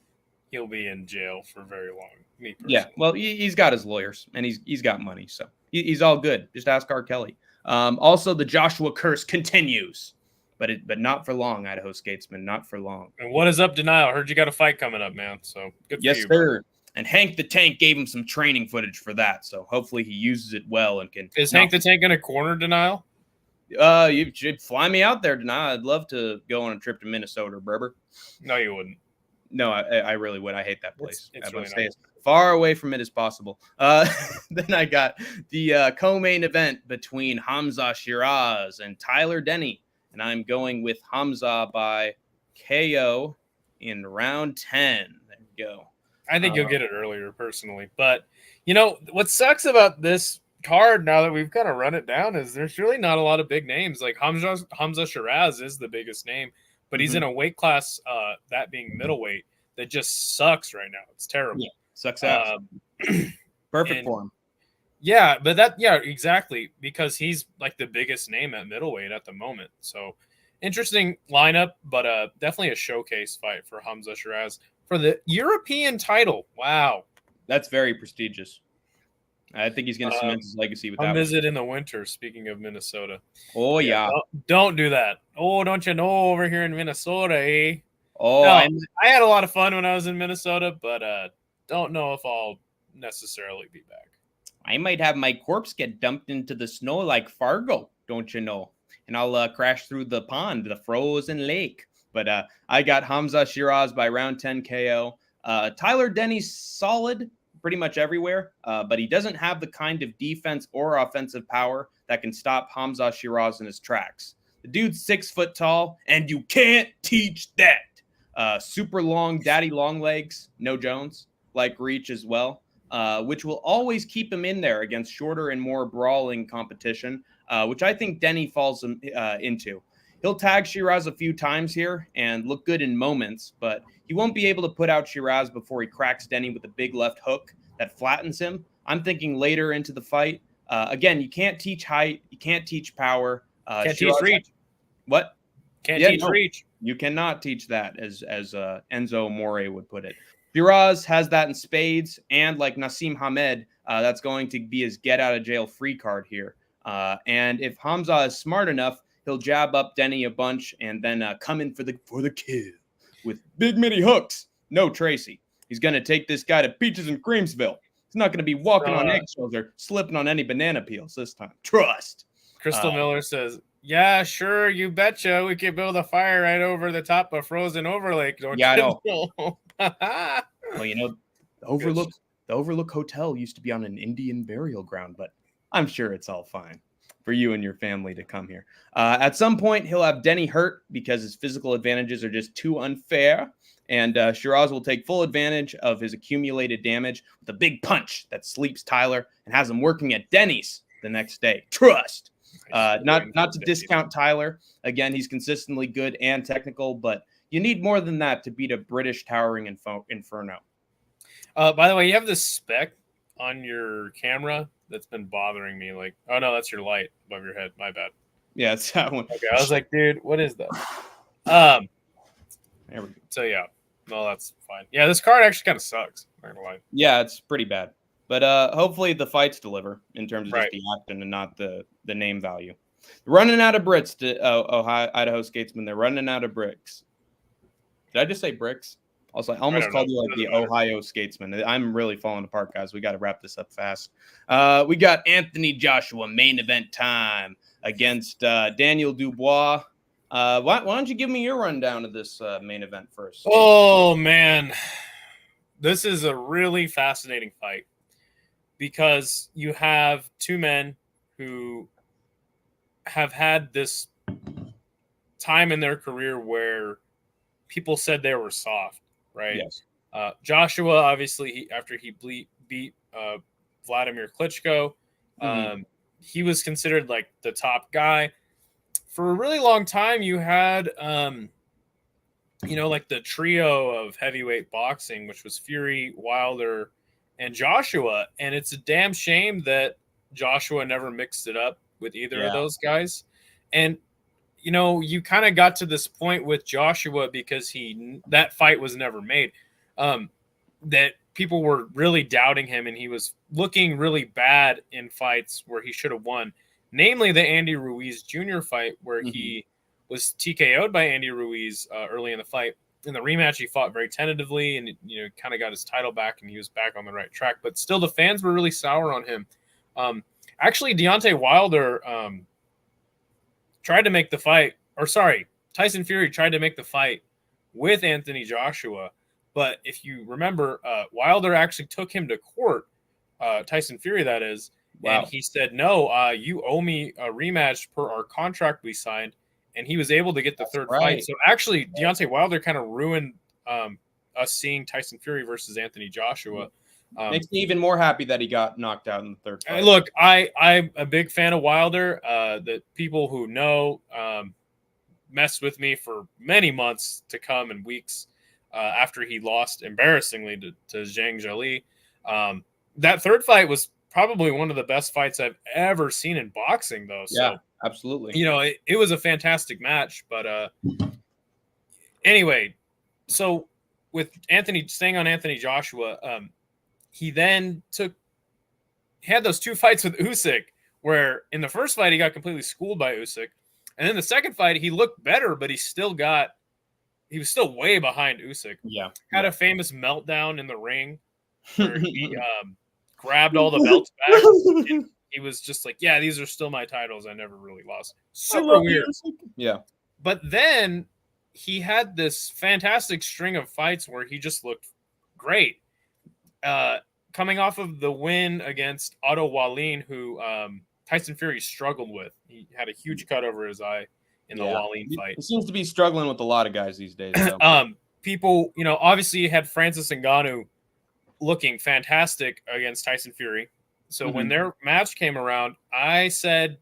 he'll be in jail for very long. Me personally. Yeah, well, he's got his lawyers, and he's got money, so he's all good. Just ask R. Kelly. Also, the Joshua curse continues, but not for long, Idaho Skatesman, not for long. And what is up, Denial? I heard you got a fight coming up, man, so good for you. Yes, sir. And Hank the Tank gave him some training footage for that, so hopefully he uses it well and can... Is Hank the Tank going to corner Denial? You should fly me out there, Denial. I'd love to go on a trip to Minnesota, Berber. No, you wouldn't. No, I really would. I hate that place. It's I'd really stay nice. as far away from it as possible. Then I got the co-main event between Hamzah Sheeraz and Tyler Denny, and I'm going with Hamzah by KO in round 10. There we go. I think you'll get it earlier, personally. But, you know, what sucks about this card, now that we've kind of run it down, is there's really not a lot of big names. Like Hamzah Sheeraz is the biggest name, but he's in a weight class, that being middleweight, that just sucks right now. It's terrible. Yeah, sucks ass. Perfect for him. Yeah, but exactly, because he's like the biggest name at middleweight at the moment. So interesting lineup, but definitely a showcase fight for Hamzah Sheeraz for the European title. Wow. That's very prestigious. I think he's going to cement his legacy with that. Visit in the winter, speaking of Minnesota. Oh, yeah. Don't do that. Oh, don't you know over here in Minnesota, eh? Oh, no, I had a lot of fun when I was in Minnesota, but don't know if I'll necessarily be back. I might have my corpse get dumped into the snow like Fargo, don't you know? And I'll crash through the pond, the frozen lake. But I got Hamzah Sheeraz by round 10 KO. Tyler Denny's solid pretty much everywhere, but he doesn't have the kind of defense or offensive power that can stop Hamzah Sheeraz in his tracks. The dude's 6 foot tall, and you can't teach that. Super long, daddy long legs, no Jones, like reach as well. which will always keep him in there against shorter and more brawling competition, which I think Denny falls into. He'll tag Sheeraz a few times here and look good in moments, but he won't be able to put out Sheeraz before he cracks Denny with a big left hook that flattens him. I'm thinking later into the fight. Again, you can't teach height. You can't teach power. Can't teach reach. What? Can't teach reach. You cannot teach that, as Enzo More would put it. Sheeraz has that in spades, and like Naseem Hamed, that's going to be his get-out-of-jail-free card here. And if Hamzah is smart enough, he'll jab up Denny a bunch and then come in for the kill with big mini hooks. No Tracy. He's going to take this guy to Peaches and Creamsville. He's not going to be walking on eggshells or slipping on any banana peels this time. Trust. Crystal Miller says, yeah, sure, you betcha. We could build a fire right over the top of Frozen Overlake. Yeah, I know. Well, you know, the Overlook Hotel used to be on an Indian burial ground, but I'm sure it's all fine for you and your family to come here. At some point, he'll have Denny hurt because his physical advantages are just too unfair. And Sheeraz will take full advantage of his accumulated damage with a big punch that sleeps Tyler and has him working at Denny's the next day. Trust. Not to discount Tyler. Again, he's consistently good and technical, but you need more than that to beat a British towering inferno. By the way, you have this speck on your camera that's been bothering me. Like, oh no, that's your light above your head. My bad. Yeah, it's that one. Okay, I was like, dude, what is that? There we go. So yeah, no, that's fine. Yeah, this card actually kind of sucks. Not gonna lie. Yeah, it's pretty bad. But hopefully the fights deliver in terms of just the action and not the name value. Running out of Brits to Idaho Skatesman. They're running out of bricks. Did I just say bricks? I almost called you like the Ohio Skatesman. I'm really falling apart, guys. We got to wrap this up fast. We got Anthony Joshua main event time against Daniel Dubois. Why don't you give me your rundown of this main event first? Oh, man. This is a really fascinating fight because you have two men who have had this time in their career where people said they were soft, right? Yes. Joshua, obviously, after he beat Vladimir Klitschko, he was considered like the top guy. For a really long time, you had, like the trio of heavyweight boxing, which was Fury, Wilder, and Joshua. And it's a damn shame that Joshua never mixed it up with either of those guys. And, you kind of got to this point with Joshua because that fight was never made, that people were really doubting him and he was looking really bad in fights where he should have won. Namely, the Andy Ruiz Jr. fight where he was TKO'd by Andy Ruiz early in the fight. In the rematch, he fought very tentatively and kind of got his title back and he was back on the right track. But still, the fans were really sour on him. Actually, Deontay Wilder tried to make the fight, Tyson Fury tried to make the fight with Anthony Joshua. But if you remember, Wilder actually took him to court, Tyson Fury, that is. Wow. And he said, no, you owe me a rematch per our contract we signed. And he was able to get the third fight. So actually, Deontay Wilder kind of ruined us seeing Tyson Fury versus Anthony Joshua. Makes me even more happy that he got knocked out in the third fight. Look, I'm a big fan of Wilder. The people who know messed with me for many months to come and weeks after he lost embarrassingly to Zhang Zhili. That third fight was probably one of the best fights I've ever seen in boxing, though. So, yeah, absolutely. It was a fantastic match. But anyway, so with staying on Anthony Joshua, he then had those two fights with Usyk, where in the first fight he got completely schooled by Usyk, and then the second fight he looked better, but he was still way behind Usyk. Yeah, had a famous meltdown in the ring where he grabbed all the belts back. And he was just like, yeah, these are still my titles. I never really lost. Super weird. Yeah. But then he had this fantastic string of fights where he just looked great. Coming off of the win against Otto Wallin, who Tyson Fury struggled with. He had a huge cut over his eye in the Wallin fight. He seems to be struggling with a lot of guys these days. People, obviously you had Francis Ngannou looking fantastic against Tyson Fury. So when Mhm. their match came around, I said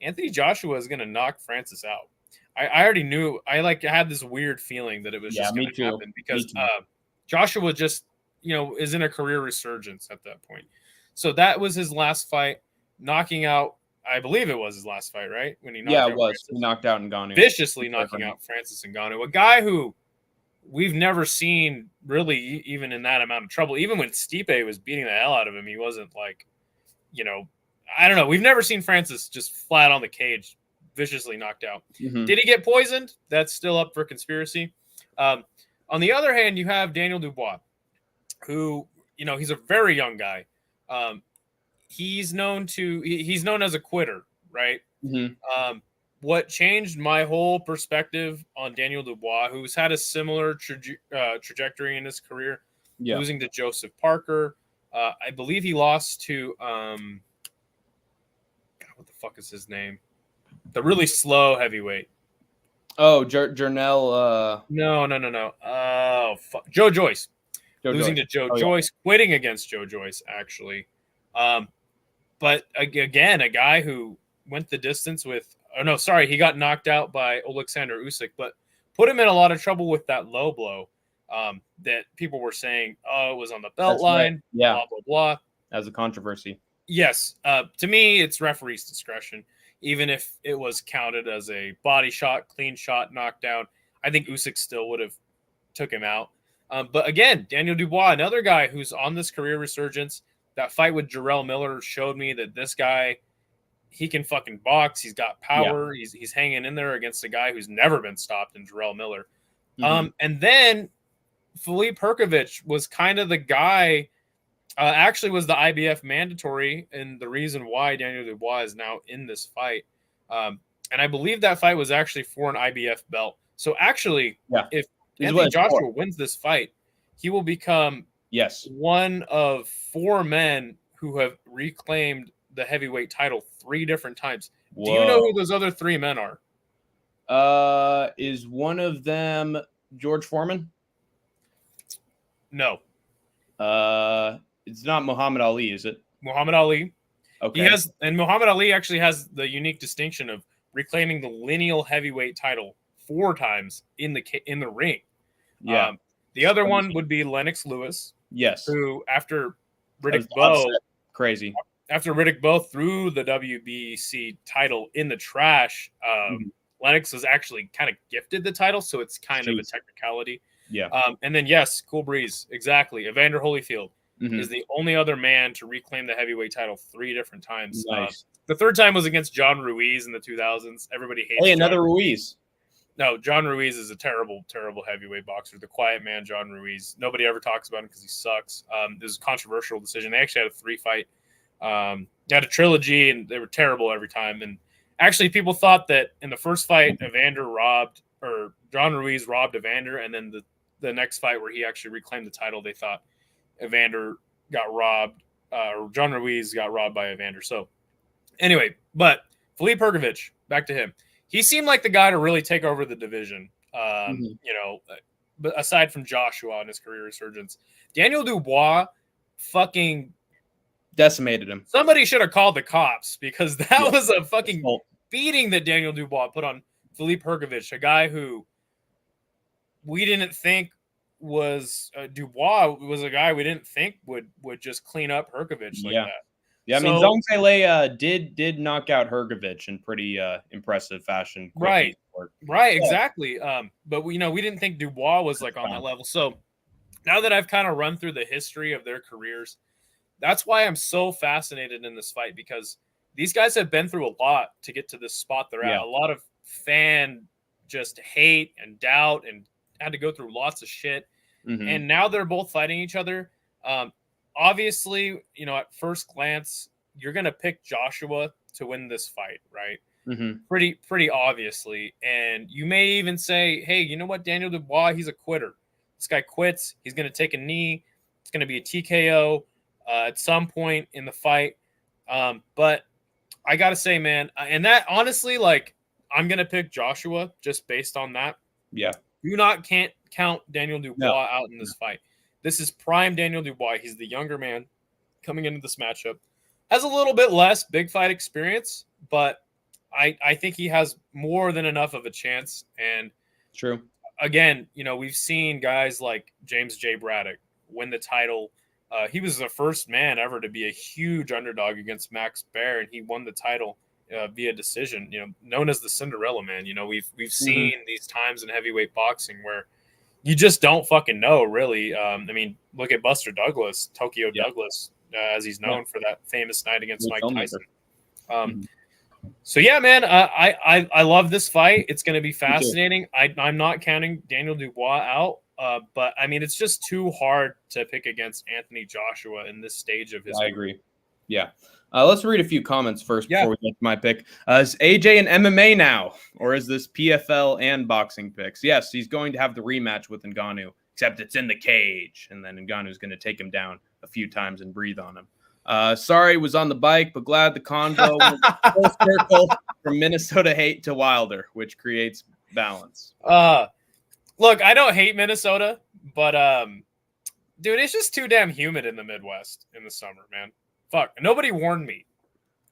Anthony Joshua is going to knock Francis out. I already knew. I had this weird feeling that it was Yeah, just me going to too. happen Me because too. Joshua just is in a career resurgence at that point. So that was his last fight, knocking out. I believe it was his last fight, right? When he knocked Yeah, it out was. Francis. He knocked out Ngannou. Viciously knocking out Francis Ngannou, a guy who we've never seen really even in that amount of trouble. Even when Stipe was beating the hell out of him, he wasn't like, I don't know. We've never seen Francis just flat on the cage, viciously knocked out. Mhm. Did he get poisoned? That's still up for conspiracy. On the other hand, you have Daniel Dubois, who, he's a very young guy. He's known as a quitter, right? Mhm. What changed my whole perspective on Daniel Dubois, who's had a similar trajectory in his career, Yeah. losing to Joseph Parker. I believe he lost to God, what the fuck is his name? The really slow heavyweight. Oh, Jernell. No. Oh, fuck. Joe Joyce. Losing to Joe Joyce, quitting against Joe Joyce, actually. But again, a guy who went the distance with. Oh no, sorry, he got knocked out by Alexander Usyk, but put him in a lot of trouble with that low blow. That people were saying, oh, it was on the belt line. Right. Yeah. Blah blah blah. As a controversy. Yes. To me, it's referee's discretion. Even if it was counted as a body shot, clean shot, knockdown, I think Usyk still would have took him out. But again, Daniel Dubois, another guy who's on this career resurgence. That fight with Jarrell Miller showed me that this guy, he can fucking box. He's got power. Yeah. He's hanging in there against a guy who's never been stopped in Jarrell Miller. Mm-hmm. And then Filip Hrgović was kind of the guy, actually was the IBF mandatory, and the reason why Daniel Dubois is now in this fight. And I believe that fight was actually for an IBF belt. So actually, if Anthony Joshua wins this fight, he will become one of 4 men who have reclaimed the heavyweight title 3 different times. Whoa. Do you know who those other 3 men are? Is one of them George Foreman? No. It's not Muhammad Ali, is it? Muhammad Ali. Okay. And Muhammad Ali actually has the unique distinction of reclaiming the lineal heavyweight title 4 times in the ring. Yeah. The other one would be Lennox Lewis. Yes. Who, after Riddick Bowe, crazy. After Riddick Bowe threw the WBC title in the trash, Lennox was actually kind of gifted the title, so it's kind of a technicality. Yeah. And then, Cool Breeze, exactly. Evander Holyfield is the only other man to reclaim the heavyweight title 3 different times. Nice. The third time was against John Ruiz in the 2000s. Everybody hates another Ruiz. No, John Ruiz is a terrible, terrible heavyweight boxer. The quiet man, John Ruiz. Nobody ever talks about him because he sucks. It was a controversial decision. They actually had a 3-fight. They had a trilogy, and they were terrible every time. And actually, people thought that in the first fight, John Ruiz robbed Evander, and then the next fight where he actually reclaimed the title, they thought Evander got robbed, or John Ruiz got robbed by Evander. So anyway, but Filip Hrgović, back to him. He seemed like the guy to really take over the division, but aside from Joshua and his career resurgence. Daniel Dubois fucking decimated him. Somebody should have called the cops, because that was a fucking beating that Daniel Dubois put on Filip Hrgović, a guy who we didn't think was Dubois was a guy we didn't think would just clean up Hrgović like that. Yeah, I mean, Zhang Zhele did knock out Hrgović in pretty impressive fashion. Right, exactly. But we didn't think Dubois was like on that level. So now that I've kind of run through the history of their careers, that's why I'm so fascinated in this fight, because these guys have been through a lot to get to this spot they're at. A lot of fan just hate and doubt, and had to go through lots of shit. And now they're both fighting each other. Obviously, at first glance, you're going to pick Joshua to win this fight, right? Pretty obviously. And you may even say, hey, you know what? Daniel Dubois, he's a quitter. This guy quits. He's going to take a knee. It's going to be a TKO at some point in the fight. But I got to say, man, and that honestly, I'm going to pick Joshua just based on that. Yeah. Can't count Daniel Dubois out in this fight. This is prime Daniel Dubois. He's the younger man coming into this matchup. Has a little bit less big fight experience, but I think he has more than enough of a chance. And true. Again, we've seen guys like James J. Braddock win the title. He was the first man ever to be a huge underdog against Max Baer, and he won the title via decision. Known as the Cinderella Man. We've seen these times in heavyweight boxing where you just don't fucking know, really. Look at Buster Douglas, Tokyo Douglas, as he's known for that famous night against Mike Tyson. So yeah, man, I love this fight. It's going to be fascinating. I'm not counting Daniel Dubois out, but it's just too hard to pick against Anthony Joshua in this stage of his career. I agree. Yeah. Let's read a few comments first before we get to my pick. Is AJ an MMA now, or is this PFL and boxing picks? Yes, he's going to have the rematch with Ngannou, except it's in the cage, and then Ngannou's going to take him down a few times and breathe on him. Sorry, was on the bike, but glad the convo was full circle from Minnesota hate to Wilder, which creates balance. Look, I don't hate Minnesota, but dude, it's just too damn humid in the Midwest in the summer, man. Fuck, nobody warned me,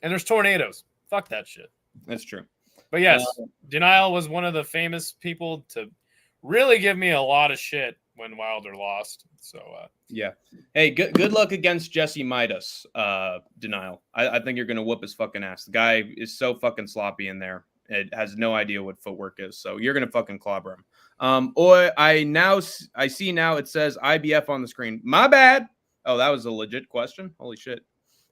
and there's tornadoes. Fuck that shit. That's true. But yes, Denial was one of the famous people to really give me a lot of shit when Wilder lost. So yeah. Hey, good luck against Jesse Midas, Denial. I think you're gonna whoop his fucking ass. The guy is so fucking sloppy in there. It has no idea what footwork is. So you're gonna fucking clobber him. Or I see now it says IBF on the screen. My bad. Oh, that was a legit question. Holy shit.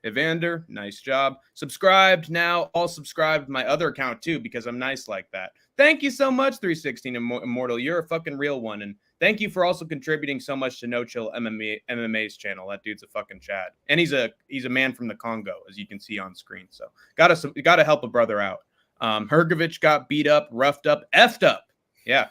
Evander, nice job. Subscribed now. All subscribed to my other account too, because I'm nice like that. Thank you so much, 316 Immortal. You're a fucking real one. And thank you for also contributing so much to No Chill MMA's channel. That dude's a fucking Chad. And he's a man from the Congo, as you can see on screen. So gotta help a brother out. Hergovich got beat up, roughed up, effed up. Yeah.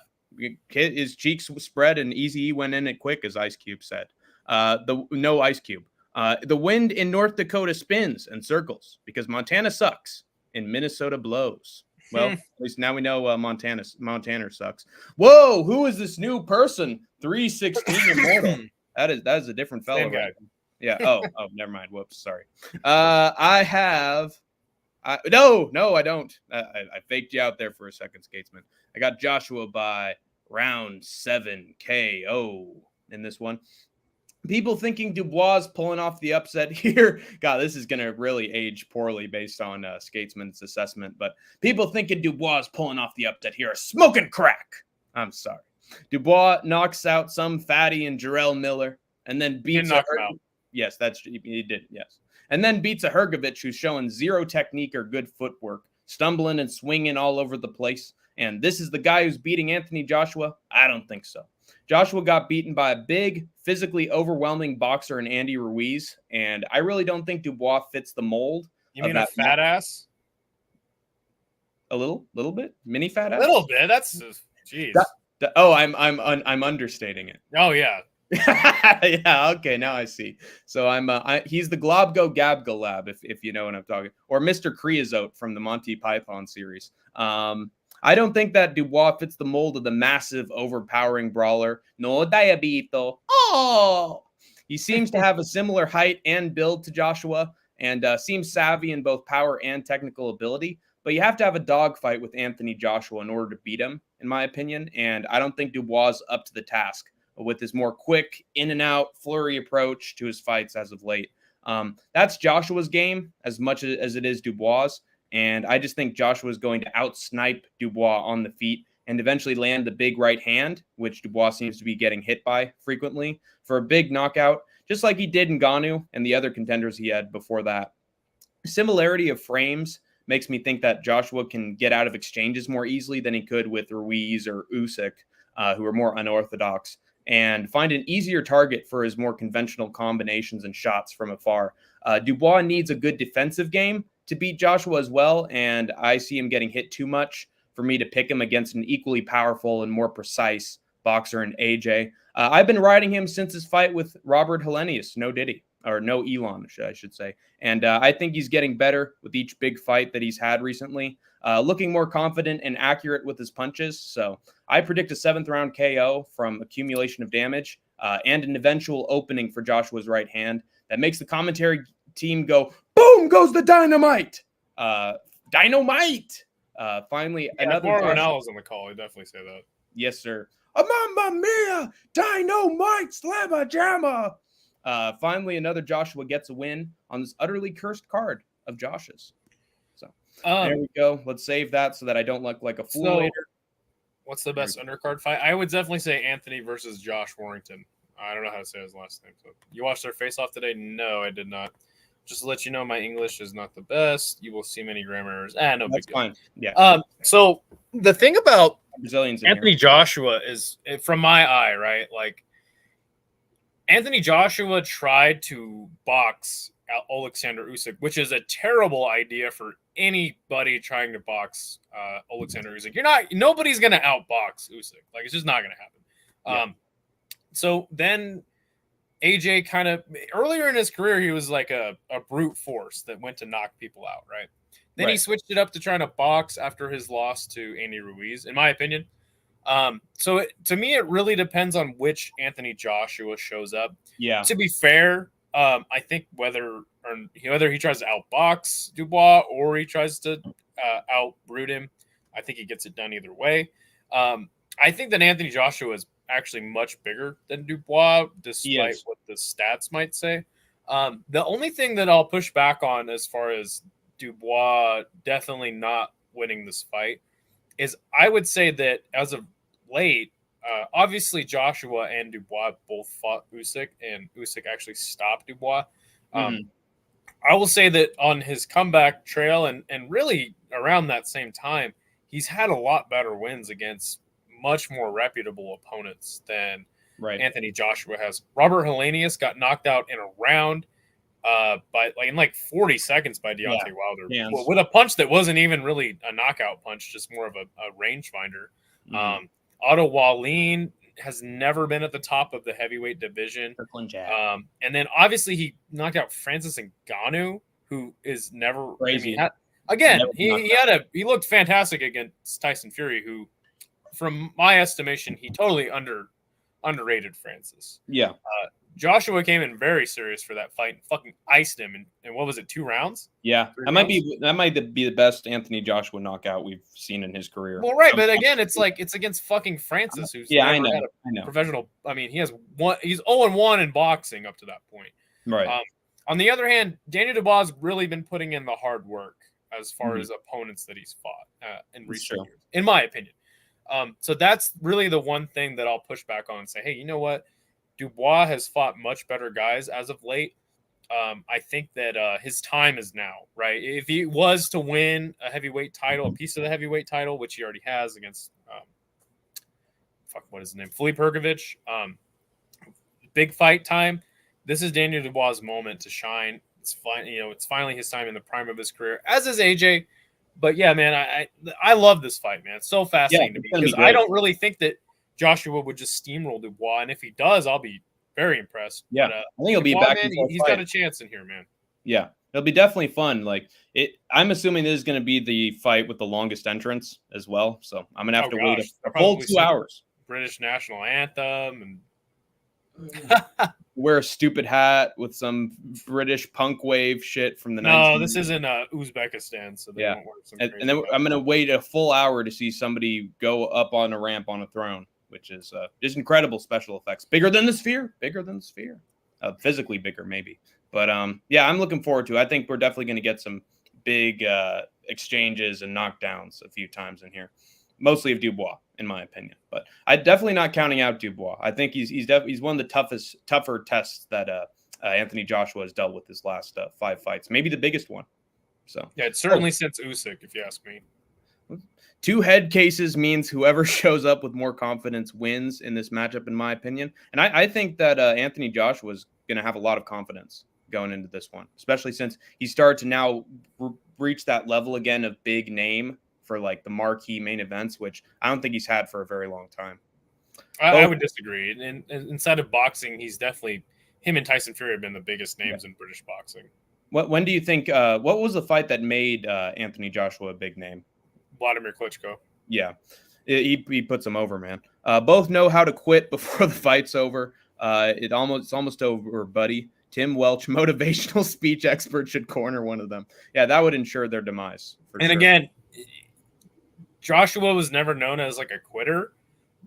His cheeks spread and Easy went in it quick, as Ice Cube said. No Ice Cube. The wind in North Dakota spins and circles because Montana sucks and Minnesota blows. Well, at least now we know Montana sucks. Whoa, who is this new person? 316 Immortal. That is a different fellow. Right? Yeah. Oh, never mind. Whoops. Sorry. No, I don't. I faked you out there for a second, Skatesman. I got Joshua by round 7 KO in this one. People thinking Dubois pulling off the upset here. God, this is going to really age poorly based on Skatesman's assessment. But people thinking Dubois pulling off the upset here are smoking crack. I'm sorry. Dubois knocks out some fatty and Jarrell Miller and then beats knock him out. Yes, he did. Yes. And then beats a Hergovich who's showing zero technique or good footwork, stumbling and swinging all over the place. And this is the guy who's beating Anthony Joshua? I don't think so. Joshua got beaten by a big, physically overwhelming boxer in Andy Ruiz, and I really don't think Dubois fits the mold. You mean a fat ass? A little bit, mini fat ass. A little bit. That's jeez. I'm understating it. Oh yeah. Yeah. Okay. Now I see. So he's the Globgo Gabga Lab, if you know what I'm talking, or Mr. Creosote from the Monty Python series. I don't think that Dubois fits the mold of the massive, overpowering brawler. No diabito. Oh! He seems to have a similar height and build to Joshua and seems savvy in both power and technical ability. But you have to have a dogfight with Anthony Joshua in order to beat him, in my opinion. And I don't think Dubois is up to the task with his more quick, in-and-out, flurry approach to his fights as of late. That's Joshua's game as much as it is Dubois'. And I just think Joshua is going to outsnipe Dubois on the feet and eventually land the big right hand, which Dubois seems to be getting hit by frequently, for a big knockout, just like he did in Ngannou and the other contenders he had before that. Similarity of frames makes me think that Joshua can get out of exchanges more easily than he could with Ruiz or Usyk, who are more unorthodox, and find an easier target for his more conventional combinations and shots from afar. Dubois needs a good defensive game to beat Joshua as well, and I see him getting hit too much for me to pick him against an equally powerful and more precise boxer in AJ. I've been riding him since his fight with Robert Helenius, no Elon, I should say. And I think he's getting better with each big fight that he's had recently, looking more confident and accurate with his punches. So I predict a 7th round KO from accumulation of damage. and an eventual opening for Joshua's right hand that makes the commentary team go, boom goes the dynamite. Dynamite. Finally, another Joshua was on the call. I definitely say that. Yes, sir. Mamma mia, dynamite, slamma jamma. Finally, another Joshua gets a win on this utterly cursed card of Josh's. So there we go. Let's save that so that I don't look like a fool later. What's the best undercard fight? I would definitely say Anthony versus Josh Warrington. I don't know how to say his last name. So you watched their face-off today? No, I did not. Just to let you know, my English is not the best. You will see many grammar errors. No, that's fine. Yeah. So the thing about Brazilians Anthony Joshua is, from my eye, right? Like, Anthony Joshua tried to box Alexander Usyk, which is a terrible idea for anybody trying to box Alexander Usyk. Nobody's gonna outbox Usyk. Like, it's just not gonna happen. Yeah. So then AJ kind of earlier in his career, he was like a brute force that went to knock people out, right? Then he switched it up to trying to box after his loss to Andy Ruiz, in my opinion. So to me, it really depends on which Anthony Joshua shows up. Yeah. To be fair, I think whether he tries to outbox Dubois or he tries to outbrute him, I think he gets it done either way. I think that Anthony Joshua is actually much bigger than Dubois, despite what the stats might say. The only thing that I'll push back on as far as Dubois definitely not winning this fight is I would say that as of late, obviously Joshua and Dubois both fought Usyk, and Usyk actually stopped Dubois. I will say that on his comeback trail and really around that same time, he's had a lot better wins against much more reputable opponents than Anthony Joshua has. Robert Helenius got knocked out in a round in 40 seconds by Deontay Wilder with a punch that wasn't even really a knockout punch, just more of a rangefinder. Otto Wallin has never been at the top of the heavyweight division. And then obviously he knocked out Francis Ngannou, who is never crazy. He looked fantastic against Tyson Fury, who, from my estimation, he totally underrated Francis. Yeah. Joshua came in very serious for that fight and fucking iced him in what was it, 2 rounds? Yeah. That might be the best Anthony Joshua knockout we've seen in his career. Well, right, but again, it's against fucking Francis, who's I know. Professional. I mean, he's 0-1 in boxing up to that point. Right. On the other hand, Daniel Dubois has really been putting in the hard work as far as opponents that he's fought in recent years, in my opinion. So that's really the one thing that I'll push back on and say, hey, you know what? Dubois has fought much better guys as of late. I think that his time is now, right? If he was to win a heavyweight title, a piece of the heavyweight title, which he already has against, what is his name? Felipe Hergovich. Big fight time. This is Daniel Dubois' moment to shine. It's fine. It's finally his time in the prime of his career, as is AJ. But yeah, man, I love this fight, man. It's so fascinating to me because I don't really think that Joshua would just steamroll Dubois, and if he does, I'll be very impressed. Yeah, but, I think he'll be Dubois, back. Man, he's got a chance in here, man. Yeah, it'll be definitely fun. I'm assuming this is going to be the fight with the longest entrance as well. So I'm gonna have to wait a full 2 hours. British national anthem and wear a stupid hat with some British punk wave shit from the 1990s. No, this isn't Uzbekistan, so they don't work some and then I'm gonna wait a full hour to see somebody go up on a ramp on a throne, which is just incredible special effects. Bigger than the Sphere. Physically bigger, maybe. But yeah, I'm looking forward to it. I think we're definitely going to get some big exchanges and knockdowns a few times in here. Mostly of Dubois, in my opinion. But I'm definitely not counting out Dubois. I think he's one of the tougher tests that Anthony Joshua has dealt with his last 5 fights. Maybe the biggest one. So yeah, it's certainly since Usyk, if you ask me. 2 head cases means whoever shows up with more confidence wins in this matchup, in my opinion. And I think that Anthony Joshua is going to have a lot of confidence going into this one, especially since he started to now reach that level again of big name for the marquee main events, which I don't think he's had for a very long time. I would disagree. And inside of boxing, he's definitely, him and Tyson Fury have been the biggest names in British boxing. When do you think, what was the fight that made Anthony Joshua a big name? Vladimir Klitschko. Yeah, he puts him over, man. Both know how to quit before the fight's over. It's almost over, buddy. Tim Welch, motivational speech expert, should corner one of them. Yeah, that would ensure their demise. And sure. Again, Joshua was never known as like a quitter.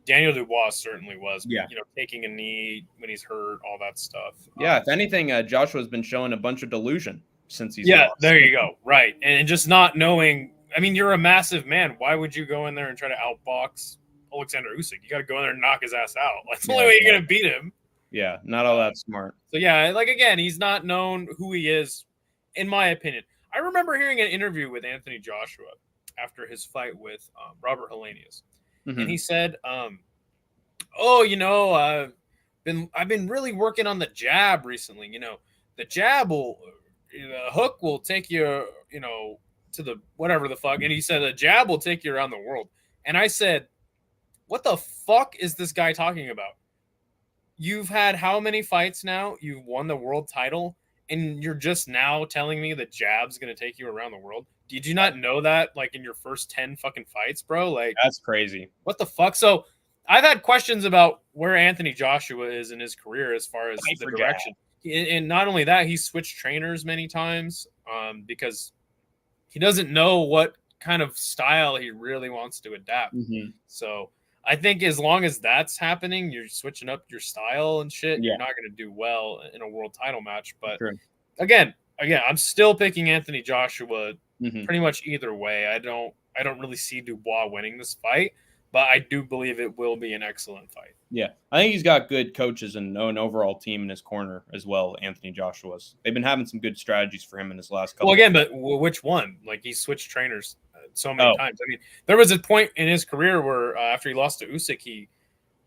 Daniel Dubois certainly was. Yeah. Taking a knee when he's hurt, all that stuff. Yeah, if anything, Joshua's been showing a bunch of delusion since he's lost. There you go. Right. And just not knowing. I mean, you're a massive man. Why would you go in there and try to outbox Alexander Usyk? You got to go in there and knock his ass out. That's the only way you're going to beat him. Yeah, not all that smart. So, yeah, again, he's not known who he is, in my opinion. I remember hearing an interview with Anthony Joshua after his fight with Robert Helenius. Mm-hmm. And he said, I've been really working on the jab recently. The jab the hook will take you, to the whatever the fuck. And he said, the jab will take you around the world. And I said, what the fuck is this guy talking about? You've had how many fights now? You've won the world title, and you're just now telling me the jab's going to take you around the world? Did you not know that, in your first 10 fucking fights, bro? That's crazy. What the fuck? So I've had questions about where Anthony Joshua is in his career as far as the direction. And not only that, he's switched trainers many times because he doesn't know what kind of style he really wants to adapt. Mm-hmm. So I think as long as that's happening, you're switching up your style and shit. Yeah. You're not going to do well in a world title match. But again, I'm still picking Anthony Joshua pretty much either way. I don't really see Dubois winning this fight, but I do believe it will be an excellent fight. Yeah, I think he's got good coaches and an overall team in his corner as well. Anthony Joshua's. They've been having some good strategies for him in his last couple. Well, again, but which one? He switched trainers so many times. I mean, there was a point in his career where after he lost to Usyk, he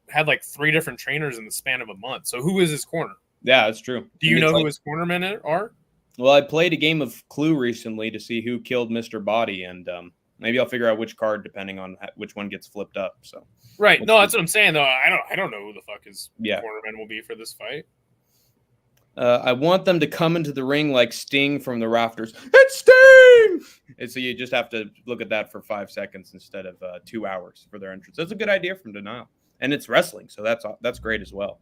had 3 different trainers in the span of a month. So who is his corner? Yeah, that's true. Do you know who his cornermen are? Well, I played a game of Clue recently to see who killed Mr. Body, and maybe I'll figure out which card depending on which one gets flipped up. So right, no, that's what I'm saying though. I don't know who the fuck his cornerman will be for this fight. I want them to come into the ring like Sting from the rafters. It's Sting! And so you just have to look at that for 5 seconds instead of 2 hours for their entrance. That's a good idea from Denial. And it's wrestling, so that's great as well.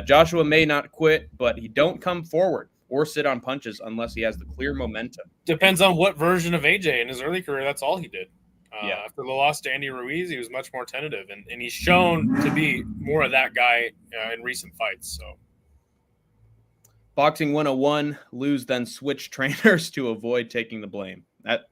Joshua may not quit, but he don't come forward or sit on punches unless he has the clear momentum. Depends on what version of AJ. In his early career, that's all he did. After the loss to Andy Ruiz, he was much more tentative, and he's shown to be more of that guy in recent fights. So. Boxing 101, lose then switch trainers to avoid taking the blame.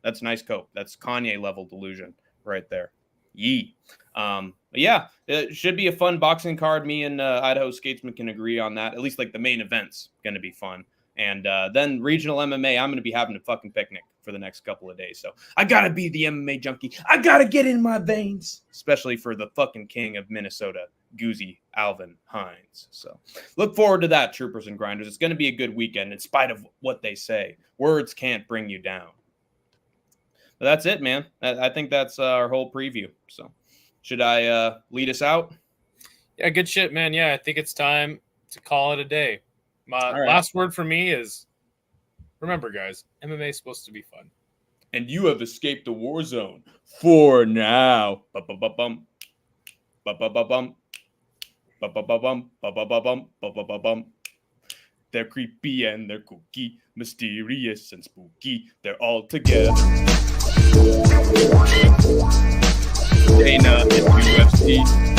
That's nice cope. That's Kanye level delusion right there. Yee. Yeah, it should be a fun boxing card. Me and Idaho Skatesman can agree on that. At least the main event's going to be fun. And then regional MMA, I'm going to be having a fucking picnic for the next couple of days. So I got to be the MMA junkie. I got to get in my veins, especially for the fucking king of Minnesota, GOOZIE Hines. So look forward to that, troopers and grinders. It's going to be a good weekend in spite of what they say. Words can't bring you down. But that's it, man. I think that's our whole preview. So should I lead us out? Yeah, good shit, man. Yeah, I think it's time to call it a day. My last word for me is, remember, guys, MMA is supposed to be fun. And you have escaped the war zone for now. Ba-ba-ba-bum. Ba-ba-ba-bum. Ba-ba-ba-bum. Ba-ba-ba-bum. Ba-ba-ba-bum. They're creepy and they're kooky, mysterious and spooky. They're all together. Dana and UFC.